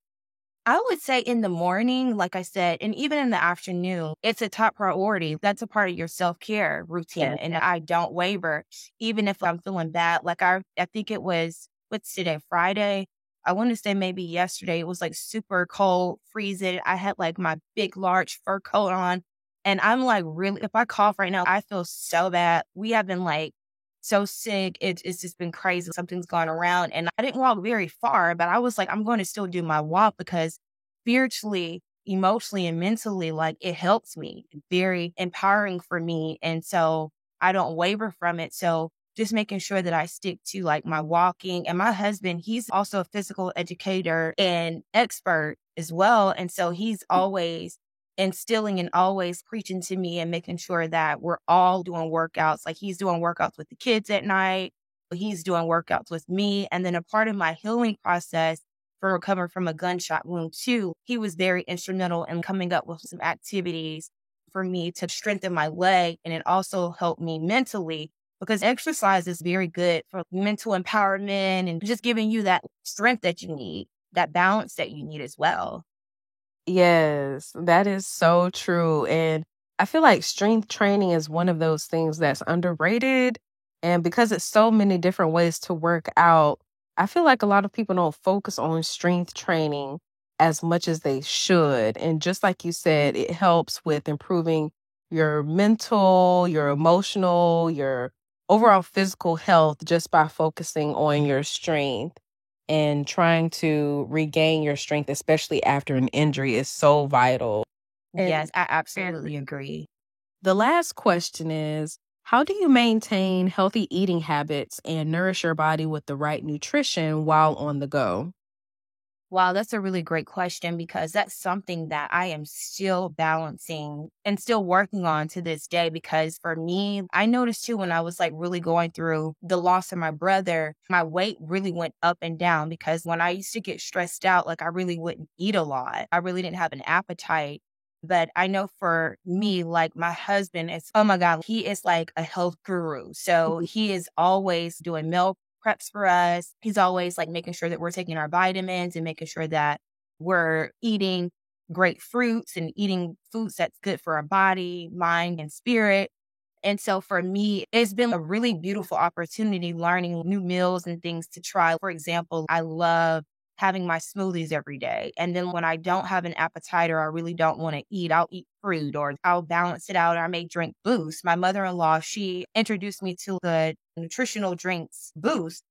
I would say in the morning, like I said, and even in the afternoon, it's a top priority. That's a part of your self-care routine. Yeah. And I don't waver, even if I'm feeling bad. Like I think it was, what's today, Friday? I want to say maybe yesterday. It was like super cold, freezing. I had like my big, large fur coat on. And I'm like, really, if I cough right now, I feel so bad. We have been like so sick. It's just been crazy. Something's gone around. And I didn't walk very far, but I was like, I'm going to still do my walk because spiritually, emotionally, and mentally, like it helps me. Very empowering for me. And so I don't waver from it. So just making sure that I stick to like my walking. And my husband, he's also a physical educator and expert as well. And so he's always instilling and always preaching to me and making sure that we're all doing workouts. Like he's doing workouts with the kids at night, he's doing workouts with me. And then a part of my healing process for recovering from a gunshot wound too, he was very instrumental in coming up with some activities for me to strengthen my leg. And it also helped me mentally because exercise is very good for mental empowerment and just giving you that strength that you need, that balance that you need as well. Yes, that is so true. And I feel like strength training is one of those things that's underrated. And because it's so many different ways to work out, I feel like a lot of people don't focus on strength training as much as they should. And just like you said, it helps with improving your mental, your emotional, your overall physical health just by focusing on your strength and trying to regain your strength, especially after an injury, is so vital. Yes, And I absolutely agree. the last question is, how do you maintain healthy eating habits and nourish your body with the right nutrition while on the go? Wow, that's a really great question because that's something that I am still balancing and still working on to this day. Because for me, I noticed too when I was like really going through the loss of my brother, my weight really went up and down because when I used to get stressed out, like I really wouldn't eat a lot. I really didn't have an appetite. But I know for me, like my husband is, oh my God, he is like a health guru. So he is always doing meal preps for us. He's always like making sure that we're taking our vitamins and making sure that we're eating great fruits and eating foods that's good for our body, mind, and spirit. And so for me, it's been a really beautiful opportunity learning new meals and things to try. For example, I love having my smoothies every day. And then when I don't have an appetite or I really don't want to eat, I'll eat fruit or I'll balance it out or I may drink Boost. My mother-in-law, she introduced me to the nutritional drinks Boost.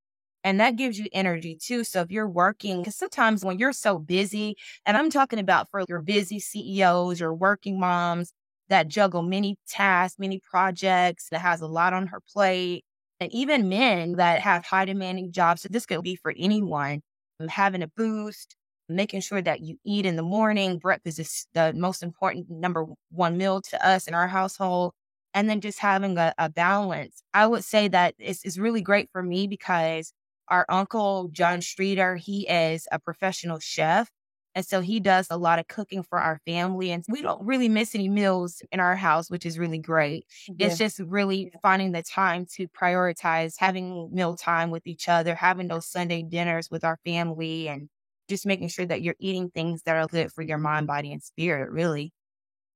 And that gives you energy too. So if you're working, because sometimes when you're so busy, and I'm talking about for your busy CEOs or working moms that juggle many tasks, many projects, that has a lot on her plate, and even men that have high demanding jobs. So this could be for anyone. Having a boost, making sure that you eat in the morning. Breakfast is the most important number one meal to us in our household. And then just having a balance. I would say that it's really great for me because our uncle, John Streeter, he is a professional chef. And so he does a lot of cooking for our family. And we don't really miss any meals in our house, which is really great. Yeah. It's just really finding the time to prioritize having meal time with each other, having those Sunday dinners with our family, and just making sure that you're eating things that are good for your mind, body, and spirit, really.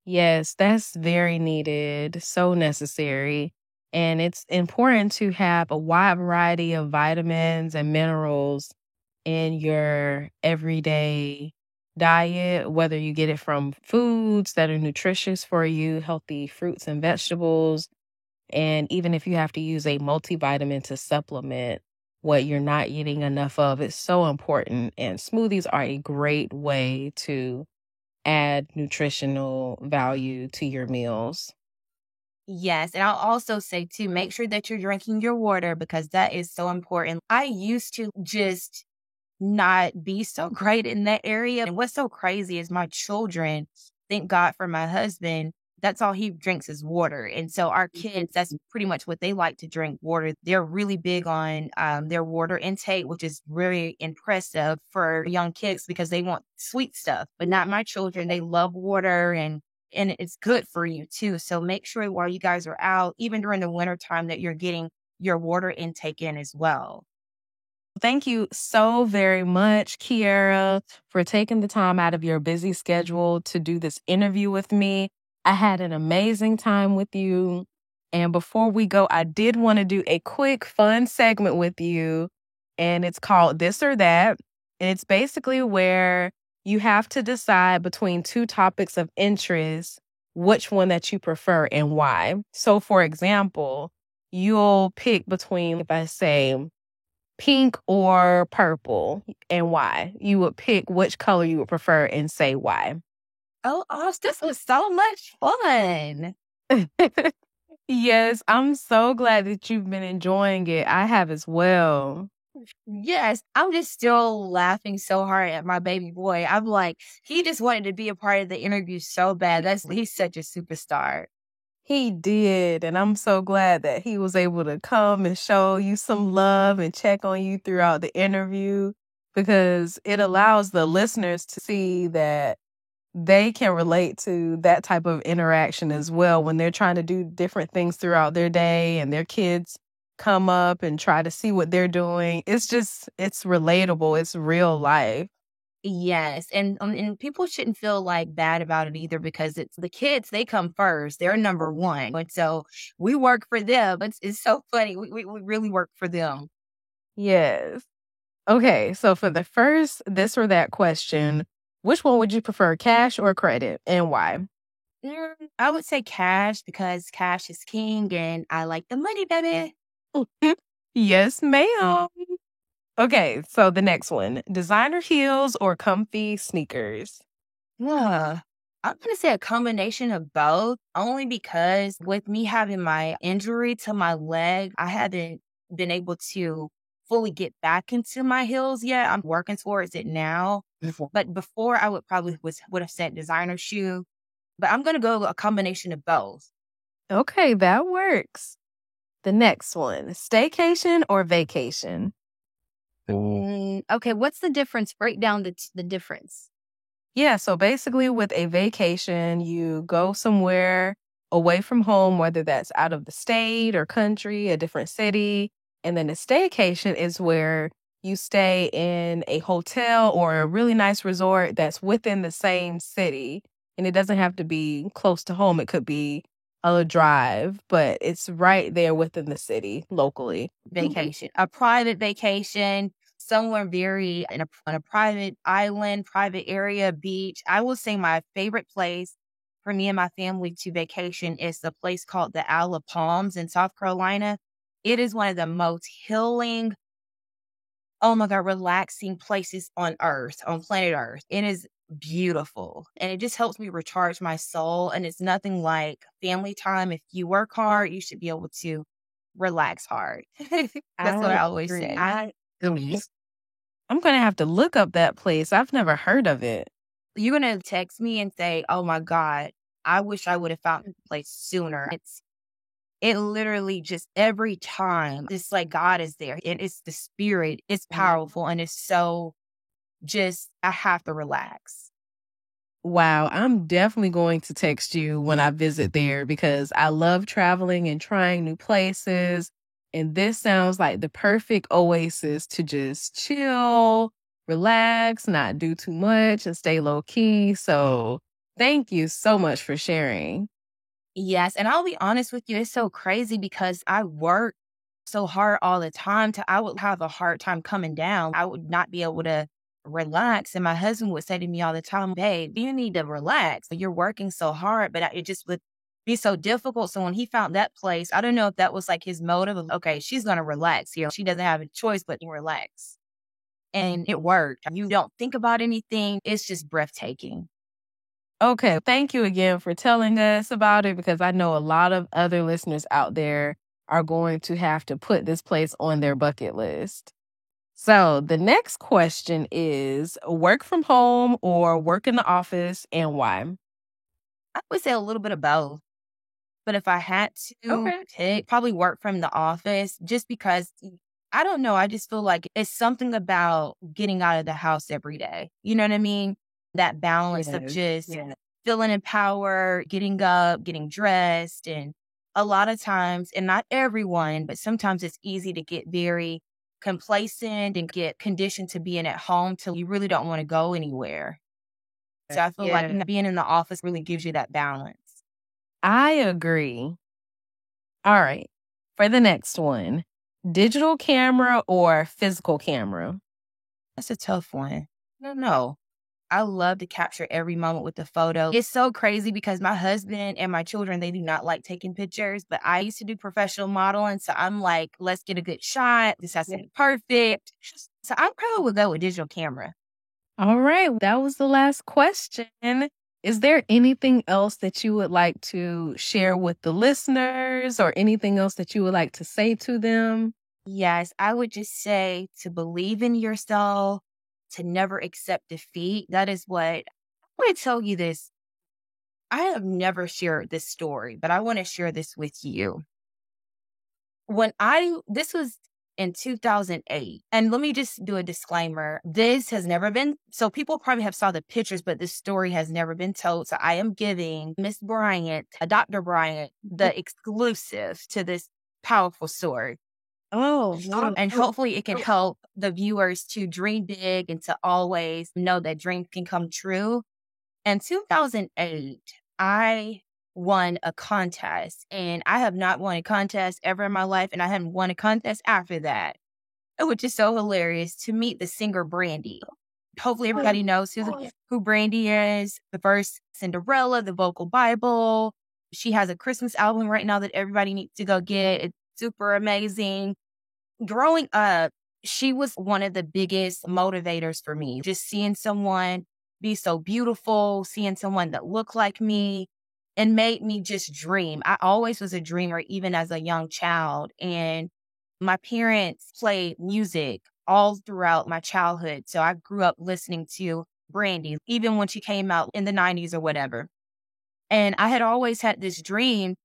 Yes, that's very needed, so necessary. And it's important to have a wide variety of vitamins and minerals in your everyday diet, whether you get it from foods that are nutritious for you, healthy fruits and vegetables, and even if you have to use a multivitamin to supplement what you're not eating enough of, it's so important. And smoothies are a great way to add nutritional value to your meals. Yes. And I'll also say too, make sure that you're drinking your water because that is so important. I used to just not be so great in that area. And what's so crazy is my children, thank God for my husband, that's all he drinks is water. And so our kids, that's pretty much what they like to drink water. They're really big on their water intake, which is very impressive for young kids because they want sweet stuff, but not my children. They love water and it's good for you too. So make sure while you guys are out, even during the winter time, that you're getting your water intake in as well. Thank you so very much, Kiara, for taking the time out of your busy schedule to do this interview with me. I had an amazing time with you. And before we go, I did want to do a quick fun segment with you, and it's called This or That. And it's basically where you have to decide between two topics of interest, which one that you prefer and why. So, for example, you'll pick between, if I say, pink or purple and why. You would pick which color you would prefer and say why. Oh, this was so much fun. Yes, I'm so glad that you've been enjoying it. I have as well. Yes, I'm just still laughing so hard at my baby boy. I'm like, he just wanted to be a part of the interview so bad. He's such a superstar. He did. And I'm so glad that he was able to come and show you some love and check on you throughout the interview, because it allows the listeners to see that they can relate to that type of interaction as well when they're trying to do different things throughout their day and their kids come up and try to see what they're doing. It's relatable. It's real life. Yes, and people shouldn't feel like bad about it either, because it's the kids, they come first. They're number one. And so we work for them. It's so funny. We really work for them. Yes. Okay, so for the first this or that question, which one would you prefer, cash or credit, and why? I would say cash, because cash is king and I like the money, baby. Yes, ma'am. Okay, so the next one, designer heels or comfy sneakers? Yeah. I'm going to say a combination of both, only because with me having my injury to my leg, I haven't been able to fully get back into my heels yet. I'm working towards it now. But before, I would have said designer shoe, but I'm going to go a combination of both. Okay, that works. The next one, staycation or vacation? Okay, what's the difference? Break down the difference. Yeah, so basically with a vacation, you go somewhere away from home, whether that's out of the state or country, a different city. And then a staycation is where you stay in a hotel or a really nice resort that's within the same city. And it doesn't have to be close to home. It could be a drive, but it's right there within the city locally. Vacation, a private vacation, somewhere very on a private island, private area, beach. I will say my favorite place for me and my family to vacation is the place called the Isle of Palms in South Carolina. It is one of the most healing, oh my God, relaxing places on Earth, on planet Earth. It is beautiful. And it just helps me recharge my soul. And it's nothing like family time. If you work hard, you should be able to relax hard. That's what I always say. I'm going to have to look up that place. I've never heard of it. You're going to text me and say, oh my God, I wish I would have found this place sooner. It literally just every time, it's like God is there. It's the spirit. It's powerful. And it's so just, I have to relax. Wow, I'm definitely going to text you when I visit there, because I love traveling and trying new places. And this sounds like the perfect oasis to just chill, relax, not do too much, and stay low key. So thank you so much for sharing. Yes. And I'll be honest with you, it's so crazy because I work so hard all the time I would have a hard time coming down. I would not be able to relax. And my husband would say to me all the time, babe, you need to relax. You're working so hard, but it just would be so difficult. So when he found that place, I don't know if that was like his motive of, okay, she's going to relax here. She doesn't have a choice but to relax. And it worked. You don't think about anything. It's just breathtaking. Okay, thank you again for telling us about it, because I know a lot of other listeners out there are going to have to put this place on their bucket list. So the next question is work from home or work in the office, and why? I would say a little bit of both. But if I had to pick, probably work from the office, just because I don't know. I just feel like it's something about getting out of the house every day. You know what I mean? That balance of just feeling empowered, getting up, getting dressed. And a lot of times, and not everyone, but sometimes it's easy to get very complacent and get conditioned to being at home till you really don't want to go anywhere. So I feel like being in the office really gives you that balance. I agree. All right. For the next one, digital camera or physical camera? That's a tough one. No. I love to capture every moment with the photo. It's so crazy because my husband and my children, they do not like taking pictures, but I used to do professional modeling. So I'm like, let's get a good shot. This has to be perfect. So I probably would go with digital camera. All right. That was the last question. Is there anything else that you would like to share with the listeners or anything else that you would like to say to them? Yes, I would just say to believe in yourself, to never accept defeat. That is what I want to tell you this. I have never shared this story, but I want to share this with you. This was in 2008, and let me just do a disclaimer. This has never been, so people probably have saw the pictures, but this story has never been told. So I am giving Miss Bryant, Dr. Bryant, the exclusive to this powerful story. And hopefully it can help the viewers to dream big and to always know that dreams can come true. In 2008, I won a contest, and I have not won a contest ever in my life, and I haven't won a contest after that. Which is so hilarious, to meet the singer Brandy. Hopefully everybody knows who Brandy is. The first Cinderella, the vocal Bible. She has a Christmas album right now that everybody needs to go get. It's super amazing. Growing up, she was one of the biggest motivators for me. Just seeing someone be so beautiful, seeing someone that looked like me, and made me just dream. I always was a dreamer, even as a young child. And my parents played music all throughout my childhood. So I grew up listening to Brandy, even when she came out in the 90s or whatever. And I had always had this dream.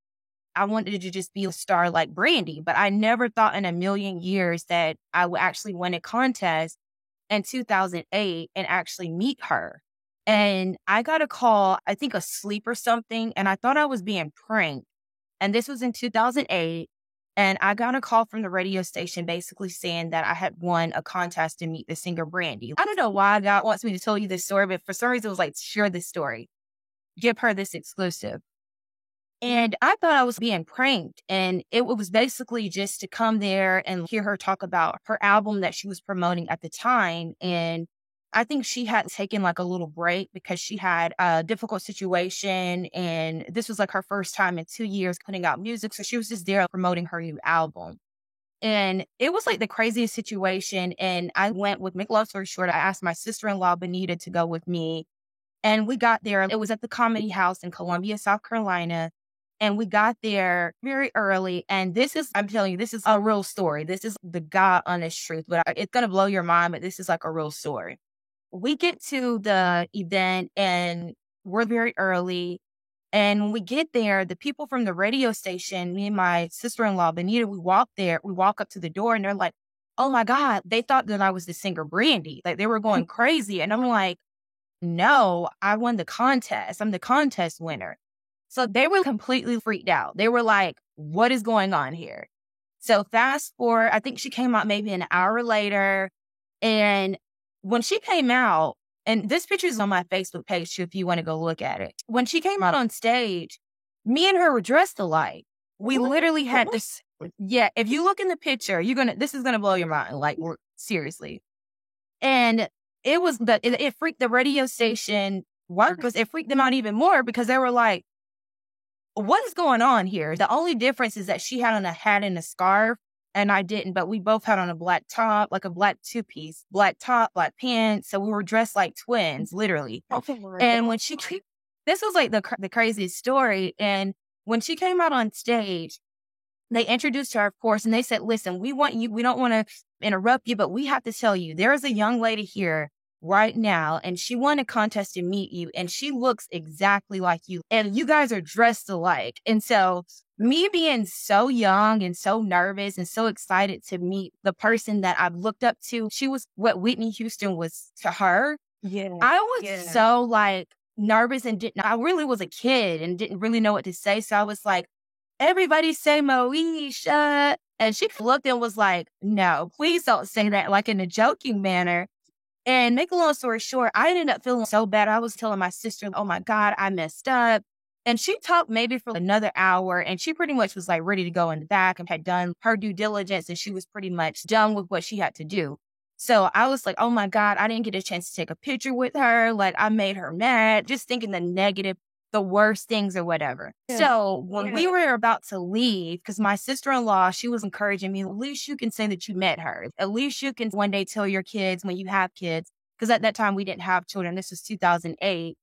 I wanted to just be a star like Brandy, but I never thought in a million years that I would actually win a contest in 2008 and actually meet her. And I got a call, I think asleep or something, and I thought I was being pranked. And this was in 2008. And I got a call from the radio station basically saying that I had won a contest to meet the singer Brandy. I don't know why God wants me to tell you this story, but for some reason it was like, share this story. Give her this exclusive. And I thought I was being pranked. And it was basically just to come there and hear her talk about her album that she was promoting at the time. And I think she had taken like a little break because she had a difficult situation. And this was like her first time in 2 years putting out music. So she was just there promoting her new album. And it was like the craziest situation. And I went with, make long story short, I asked my sister-in-law, Benita, to go with me. And we got there. It was at the Comedy House in Columbia, South Carolina. And we got there very early. And this is, I'm telling you, this is a real story. This is the God honest truth, but it's going to blow your mind, but this is like a real story. We get to the event and we're very early. And when we get there, the people from the radio station, me and my sister-in-law, Benita, we walk up to the door and they're like, oh my God, they thought that I was the singer Brandy. Like they were going crazy. And I'm like, no, I won the contest. I'm the contest winner. So they were completely freaked out. They were like, what is going on here? So fast forward, I think she came out maybe an hour later. And when she came out, and this picture is on my Facebook page too, if you want to go look at it. When she came out on stage, me and her were dressed alike. We literally had this. Yeah, if you look in the picture, this is going to blow your mind. Like, seriously. And it freaked the radio station. Why? Because it freaked them out even more because they were like, what is going on here? The only difference is that she had on a hat and a scarf and I didn't, but we both had on a black top, like a black two-piece, black top, black pants. So we were dressed like twins, literally. And when this was like the craziest story. And when she came out on stage, they introduced her, of course, and they said, listen, we don't want to interrupt you, but we have to tell you, there is a young lady here right now, and she won a contest to meet you, and she looks exactly like you, and you guys are dressed alike. And so me being so young and so nervous and so excited to meet the person that I've looked up to, she was what Whitney Houston was to her. Yeah, I was so like nervous and I really was a kid and didn't really know what to say. So I was like, everybody say Moesha. And she looked and was like, no, please don't say that, like in a joking manner. And make a long story short, I ended up feeling so bad. I was telling my sister, oh my God, I messed up. And she talked maybe for another hour, and she pretty much was like ready to go in the back and had done her due diligence, and she was pretty much done with what she had to do. So I was like, oh my God, I didn't get a chance to take a picture with her. Like, I made her mad, just thinking the negative, the worst things or whatever. Yeah. So when we were about to leave, because my sister-in-law, she was encouraging me, at least you can say that you met her. At least you can one day tell your kids when you have kids, because at that time we didn't have children. This was 2008.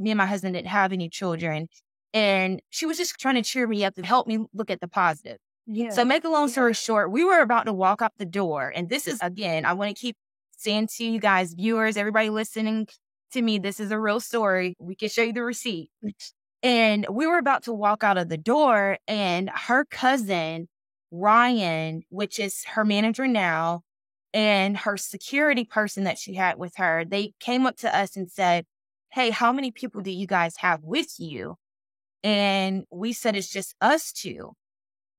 Me and my husband didn't have any children. And she was just trying to cheer me up and help me look at the positive. Yeah. So make a long story short, we were about to walk out the door. And this is, again, I want to keep saying to you guys, viewers, everybody listening to me, this is a real story. We can show you the receipt. And we were about to walk out of the door, and her cousin, Ryan, which is her manager now, and her security person that she had with her, they came up to us and said, hey, how many people do you guys have with you? And we said, it's just us two.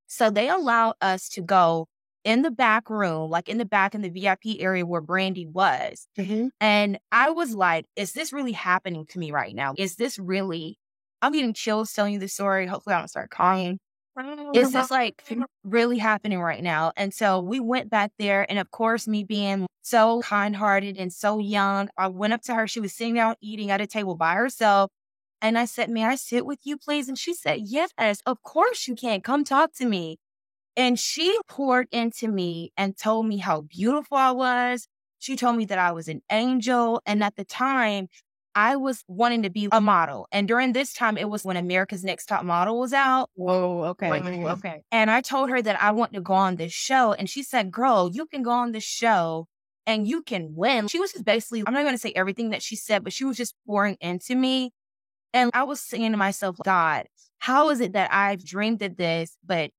So they allowed us to go in the back room, like in the back in the VIP area where Brandy was. Mm-hmm. And I was like, is this really happening to me right now? Is this really, I'm getting chills telling you the story. Hopefully I don't start crying. Is this like really happening right now? And so we went back there. And of course, me being so kind-hearted and so young, I went up to her. She was sitting down eating at a table by herself. And I said, may I sit with you, please? And she said, yes, of course you can. Come talk to me. And she poured into me and told me how beautiful I was. She told me that I was an angel. And at the time, I was wanting to be a model. And during this time, it was when America's Next Top Model was out. Whoa, okay. Okay. And I told her that I want to go on this show. And she said, girl, you can go on this show and you can win. She was just basically, I'm not going to say everything that she said, but she was just pouring into me. And I was saying to myself, God, how is it that I've dreamed of this, but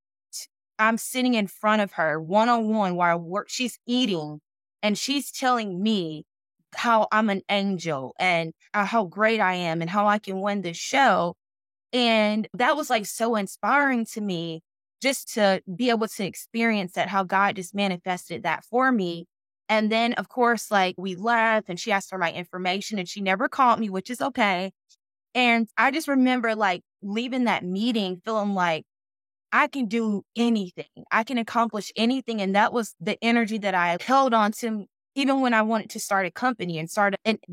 I'm sitting in front of her one-on-one while she's eating, and she's telling me how I'm an angel and how great I am and how I can win this show. And that was like so inspiring to me, just to be able to experience that, how God just manifested that for me. And then, of course, like we left and she asked for my information and she never called me, which is okay. And I just remember like leaving that meeting feeling like I can do anything. I can accomplish anything. And that was the energy that I held on to even when I wanted to start a company and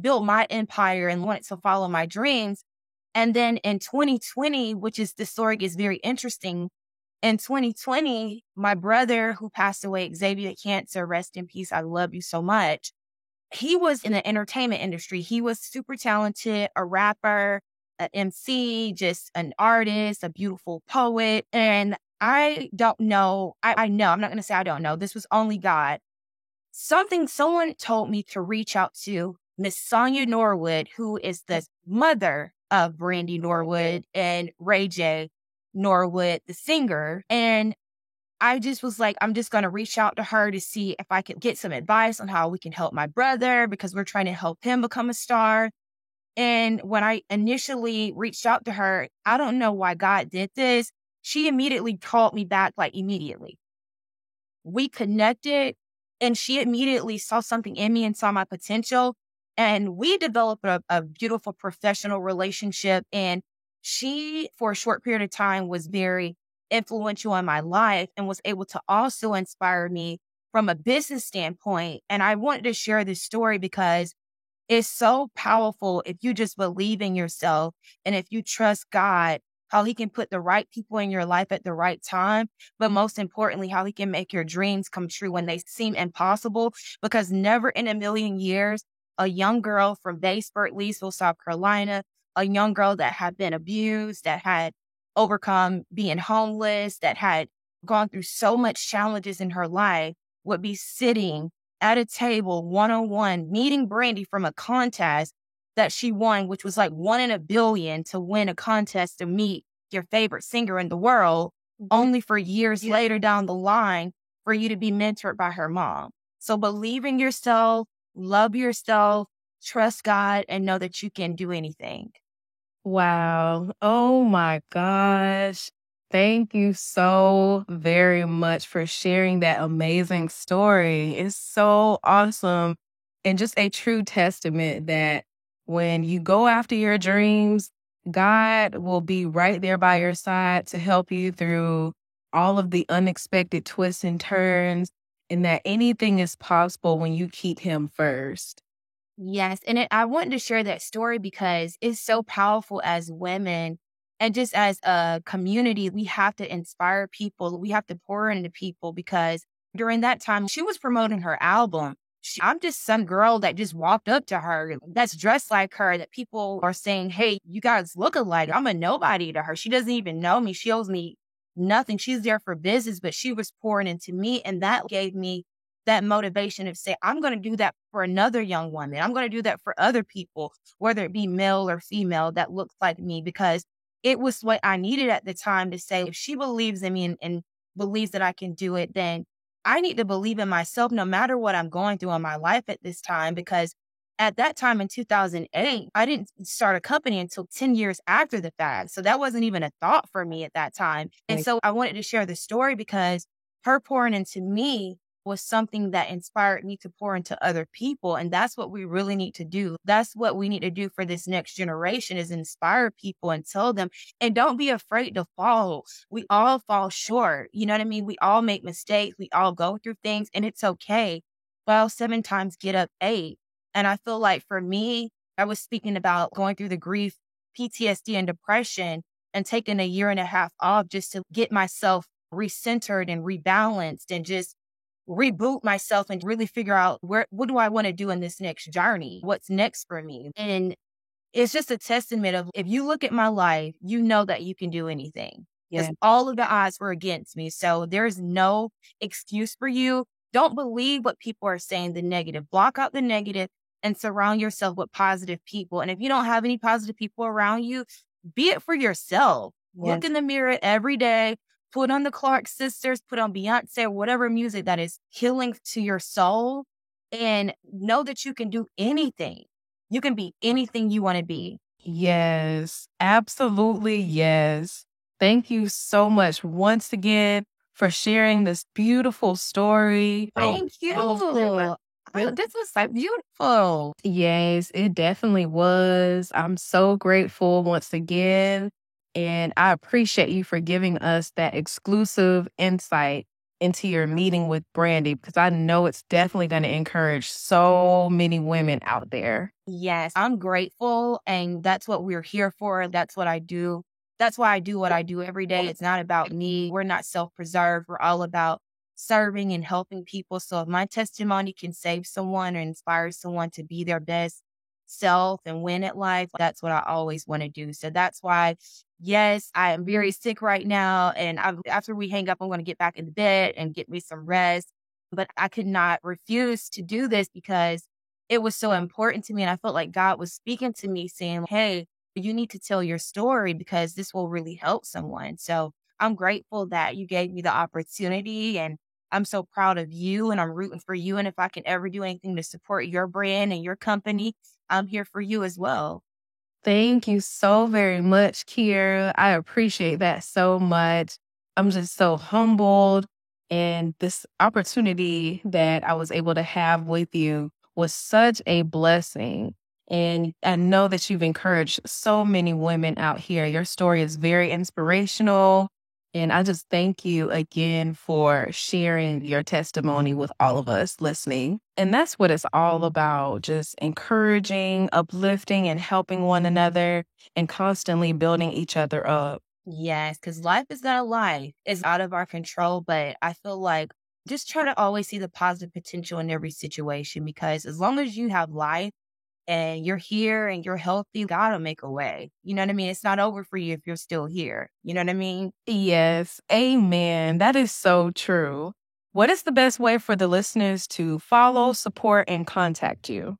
build my empire and wanted to follow my dreams. And then in 2020, which is the story is very interesting. In 2020, my brother who passed away, Xavier Cancer, rest in peace. I love you so much. He was in the entertainment industry. He was super talented, a rapper, an MC, just an artist, a beautiful poet. And I don't know. I know, I'm not going to say I don't know. This was only God. Someone told me to reach out to Miss Sonia Norwood, who is the mother of Brandy Norwood and Ray J Norwood, the singer. And I just was like, I'm just going to reach out to her to see if I could get some advice on how we can help my brother, because we're trying to help him become a star. And when I initially reached out to her, I don't know why God did this. She immediately called me back, like immediately. We connected and she immediately saw something in me and saw my potential. And we developed a beautiful professional relationship. And she, for a short period of time, was very influential in my life and was able to also inspire me from a business standpoint. And I wanted to share this story because it's so powerful if you just believe in yourself and if you trust God, how he can put the right people in your life at the right time, but most importantly, how he can make your dreams come true when they seem impossible, because never in a million years, a young girl from Batesburg, Leesville, South Carolina, a young girl that had been abused, that had overcome being homeless, that had gone through so much challenges in her life, would be sitting at a table one-on-one, meeting Brandy from a contest that she won, which was like 1 in a billion to win a contest to meet your favorite singer in the world, only for years later down the line for you to be mentored by her mom. So believe in yourself, love yourself, trust God, and know that you can do anything. Wow. Oh my gosh. Thank you so very much for sharing that amazing story. It's so awesome and just a true testament that when you go after your dreams, God will be right there by your side to help you through all of the unexpected twists and turns, and that anything is possible when you keep Him first. Yes, and I wanted to share that story because it's so powerful as women and just as a community, we have to inspire people. We have to pour into people because during that time, she was promoting her album. I'm just some girl that just walked up to her that's dressed like her, that people are saying, hey, you guys look alike. I'm a nobody to her. She doesn't even know me. She owes me nothing. She's there for business, but she was pouring into me. And that gave me that motivation to say, I'm going to do that for another young woman. I'm going to do that for other people, whether it be male or female that looks like me, because it was what I needed at the time to say, if she believes in me and believes that I can do it, then I need to believe in myself no matter what I'm going through in my life at this time. Because at that time in 2008, I didn't start a company until 10 years after the fact. So that wasn't even a thought for me at that time. And so I wanted to share the story because her pouring into me was something that inspired me to pour into other people. And that's what we really need to do. That's what we need to do for this next generation is inspire people and tell them, and don't be afraid to fall. We all fall short. You know what I mean? We all make mistakes. We all go through things and it's okay. Well, 7 times get up 8. And I feel like for me, I was speaking about going through the grief, PTSD and depression and taking a year and a half off just to get myself recentered and rebalanced and just reboot myself and really figure out what do I want to do in this next journey? What's next for me? And it's just a testament of if you look at my life, you know that you can do anything. Because all of the odds were against me. So there's no excuse for you. Don't believe what people are saying, the negative. Block out the negative and surround yourself with positive people. And if you don't have any positive people around you, be it for yourself. Look in the mirror every day. Put on the Clark Sisters, put on Beyonce, or whatever music that is healing to your soul, and know that you can do anything. You can be anything you want to be. Yes, absolutely. Yes. Thank you so much once again for sharing this beautiful story. Thank you. This was so beautiful. Yes, it definitely was. I'm so grateful once again. And I appreciate you for giving us that exclusive insight into your meeting with Brandy, because I know it's definitely going to encourage so many women out there. Yes, I'm grateful. And that's what we're here for. That's what I do. That's why I do what I do every day. It's not about me. We're not self-preserved. We're all about serving and helping people. So if my testimony can save someone or inspire someone to be their best self and win at life, that's what I always want to do. So that's why, yes, I am very sick right now. And after we hang up, I'm going to get back into bed and get me some rest. But I could not refuse to do this because it was so important to me. And I felt like God was speaking to me saying, hey, you need to tell your story because this will really help someone. So I'm grateful that you gave me the opportunity and I'm so proud of you and I'm rooting for you. And if I can ever do anything to support your brand and your company, I'm here for you as well. Thank you so very much, Kiera. I appreciate that so much. I'm just so humbled. And this opportunity that I was able to have with you was such a blessing. And I know that you've encouraged so many women out here. Your story is very inspirational. And I just thank you again for sharing your testimony with all of us listening. And that's what it's all about, just encouraging, uplifting, and helping one another and constantly building each other up. Yes, because life is not a life. It's out of our control. But I feel like just try to always see the positive potential in every situation because as long as you have life, and you're here and you're healthy, God will make a way. You know what I mean? It's not over for you if you're still here. You know what I mean? Yes. Amen. That is so true. What is the best way for the listeners to follow, support, and contact you?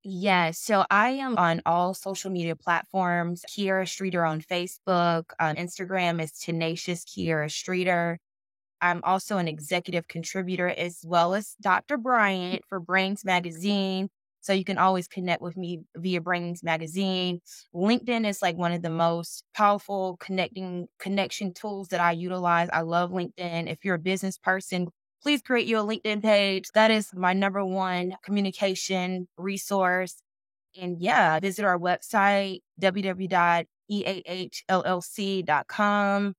Yes. So I am on all social media platforms. Kiera Streeter on Facebook. On Instagram is Tenacious Kiera Streeter. I'm also an executive contributor as well as Dr. Bryant for Brains Magazine. So you can always connect with me via Brains Magazine. LinkedIn is like one of the most powerful connection tools that I utilize. I love LinkedIn. If you're a business person, please create your LinkedIn page. That is my number one communication resource. And yeah, visit our website, www.eahllc.com.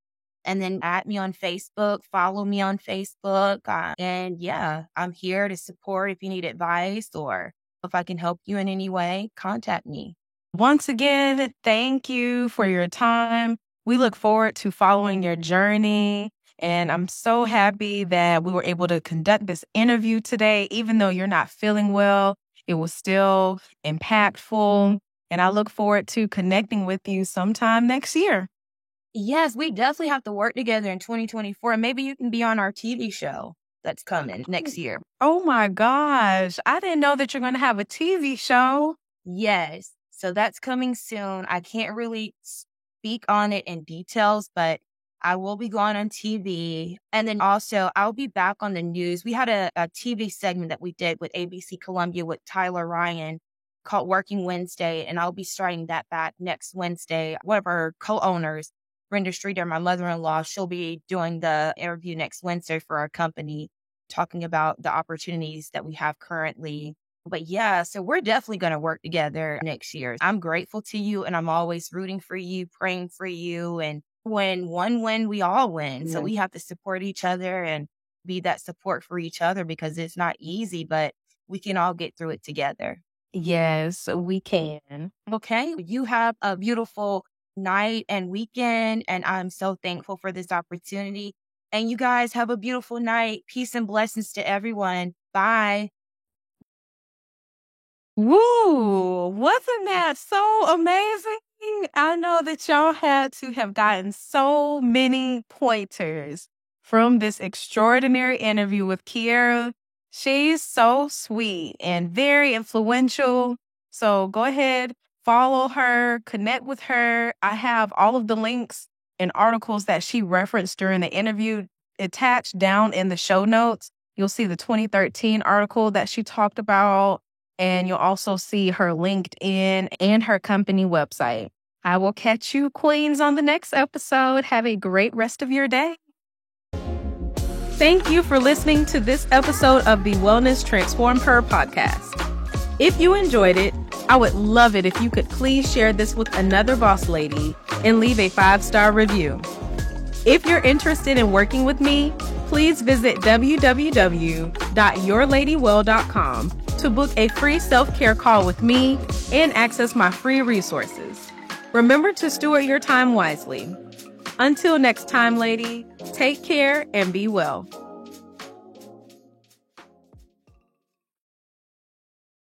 And then add me on Facebook, follow me on Facebook. And yeah, I'm here to support if you need advice or if I can help you in any way, contact me. Once again, thank you for your time. We look forward to following your journey. And I'm so happy that we were able to conduct this interview today. Even though you're not feeling well, it was still impactful. And I look forward to connecting with you sometime next year. Yes, we definitely have to work together in 2024. Maybe you can be on our TV show that's coming next year. Oh my gosh. I didn't know that you're going to have a TV show. Yes. So that's coming soon. I can't really speak on it in details, but I will be going on TV. And then also I'll be back on the news. We had a TV segment that we did with ABC Columbia with Tyler Ryan called Working Wednesday. And I'll be starting that back next Wednesday. One of our co-owners, Brenda Streeter, my mother-in-law, she'll be doing the interview next Wednesday for our company, talking about the opportunities that we have currently. But yeah, so we're definitely going to work together next year. I'm grateful to you and I'm always rooting for you, praying for you. And when one win, we all win. So we have to support each other and be that support for each other because it's not easy, but we can all get through it together. Yes, we can. Okay. You have a beautiful night and weekend. And I'm so thankful for this opportunity. And you guys have a beautiful night. Peace and blessings to everyone. Bye. Woo! Wasn't that so amazing? I know that y'all had to have gotten so many pointers from this extraordinary interview with Kiera. She's so sweet and very influential. So go ahead, follow her, connect with her. I have all of the links and articles that she referenced during the interview attached down in the show notes. You'll see the 2013 article that she talked about, and you'll also see her LinkedIn and her company website. I will catch you, Queens, on the next episode. Have a great rest of your day. Thank you for listening to this episode of the Wellness Transform Her podcast. If you enjoyed it, I would love it if you could please share this with another boss lady and leave a 5-star review. If you're interested in working with me, please visit www.yourladywell.com to book a free self-care call with me and access my free resources. Remember to steward your time wisely. Until next time, lady, take care and be well.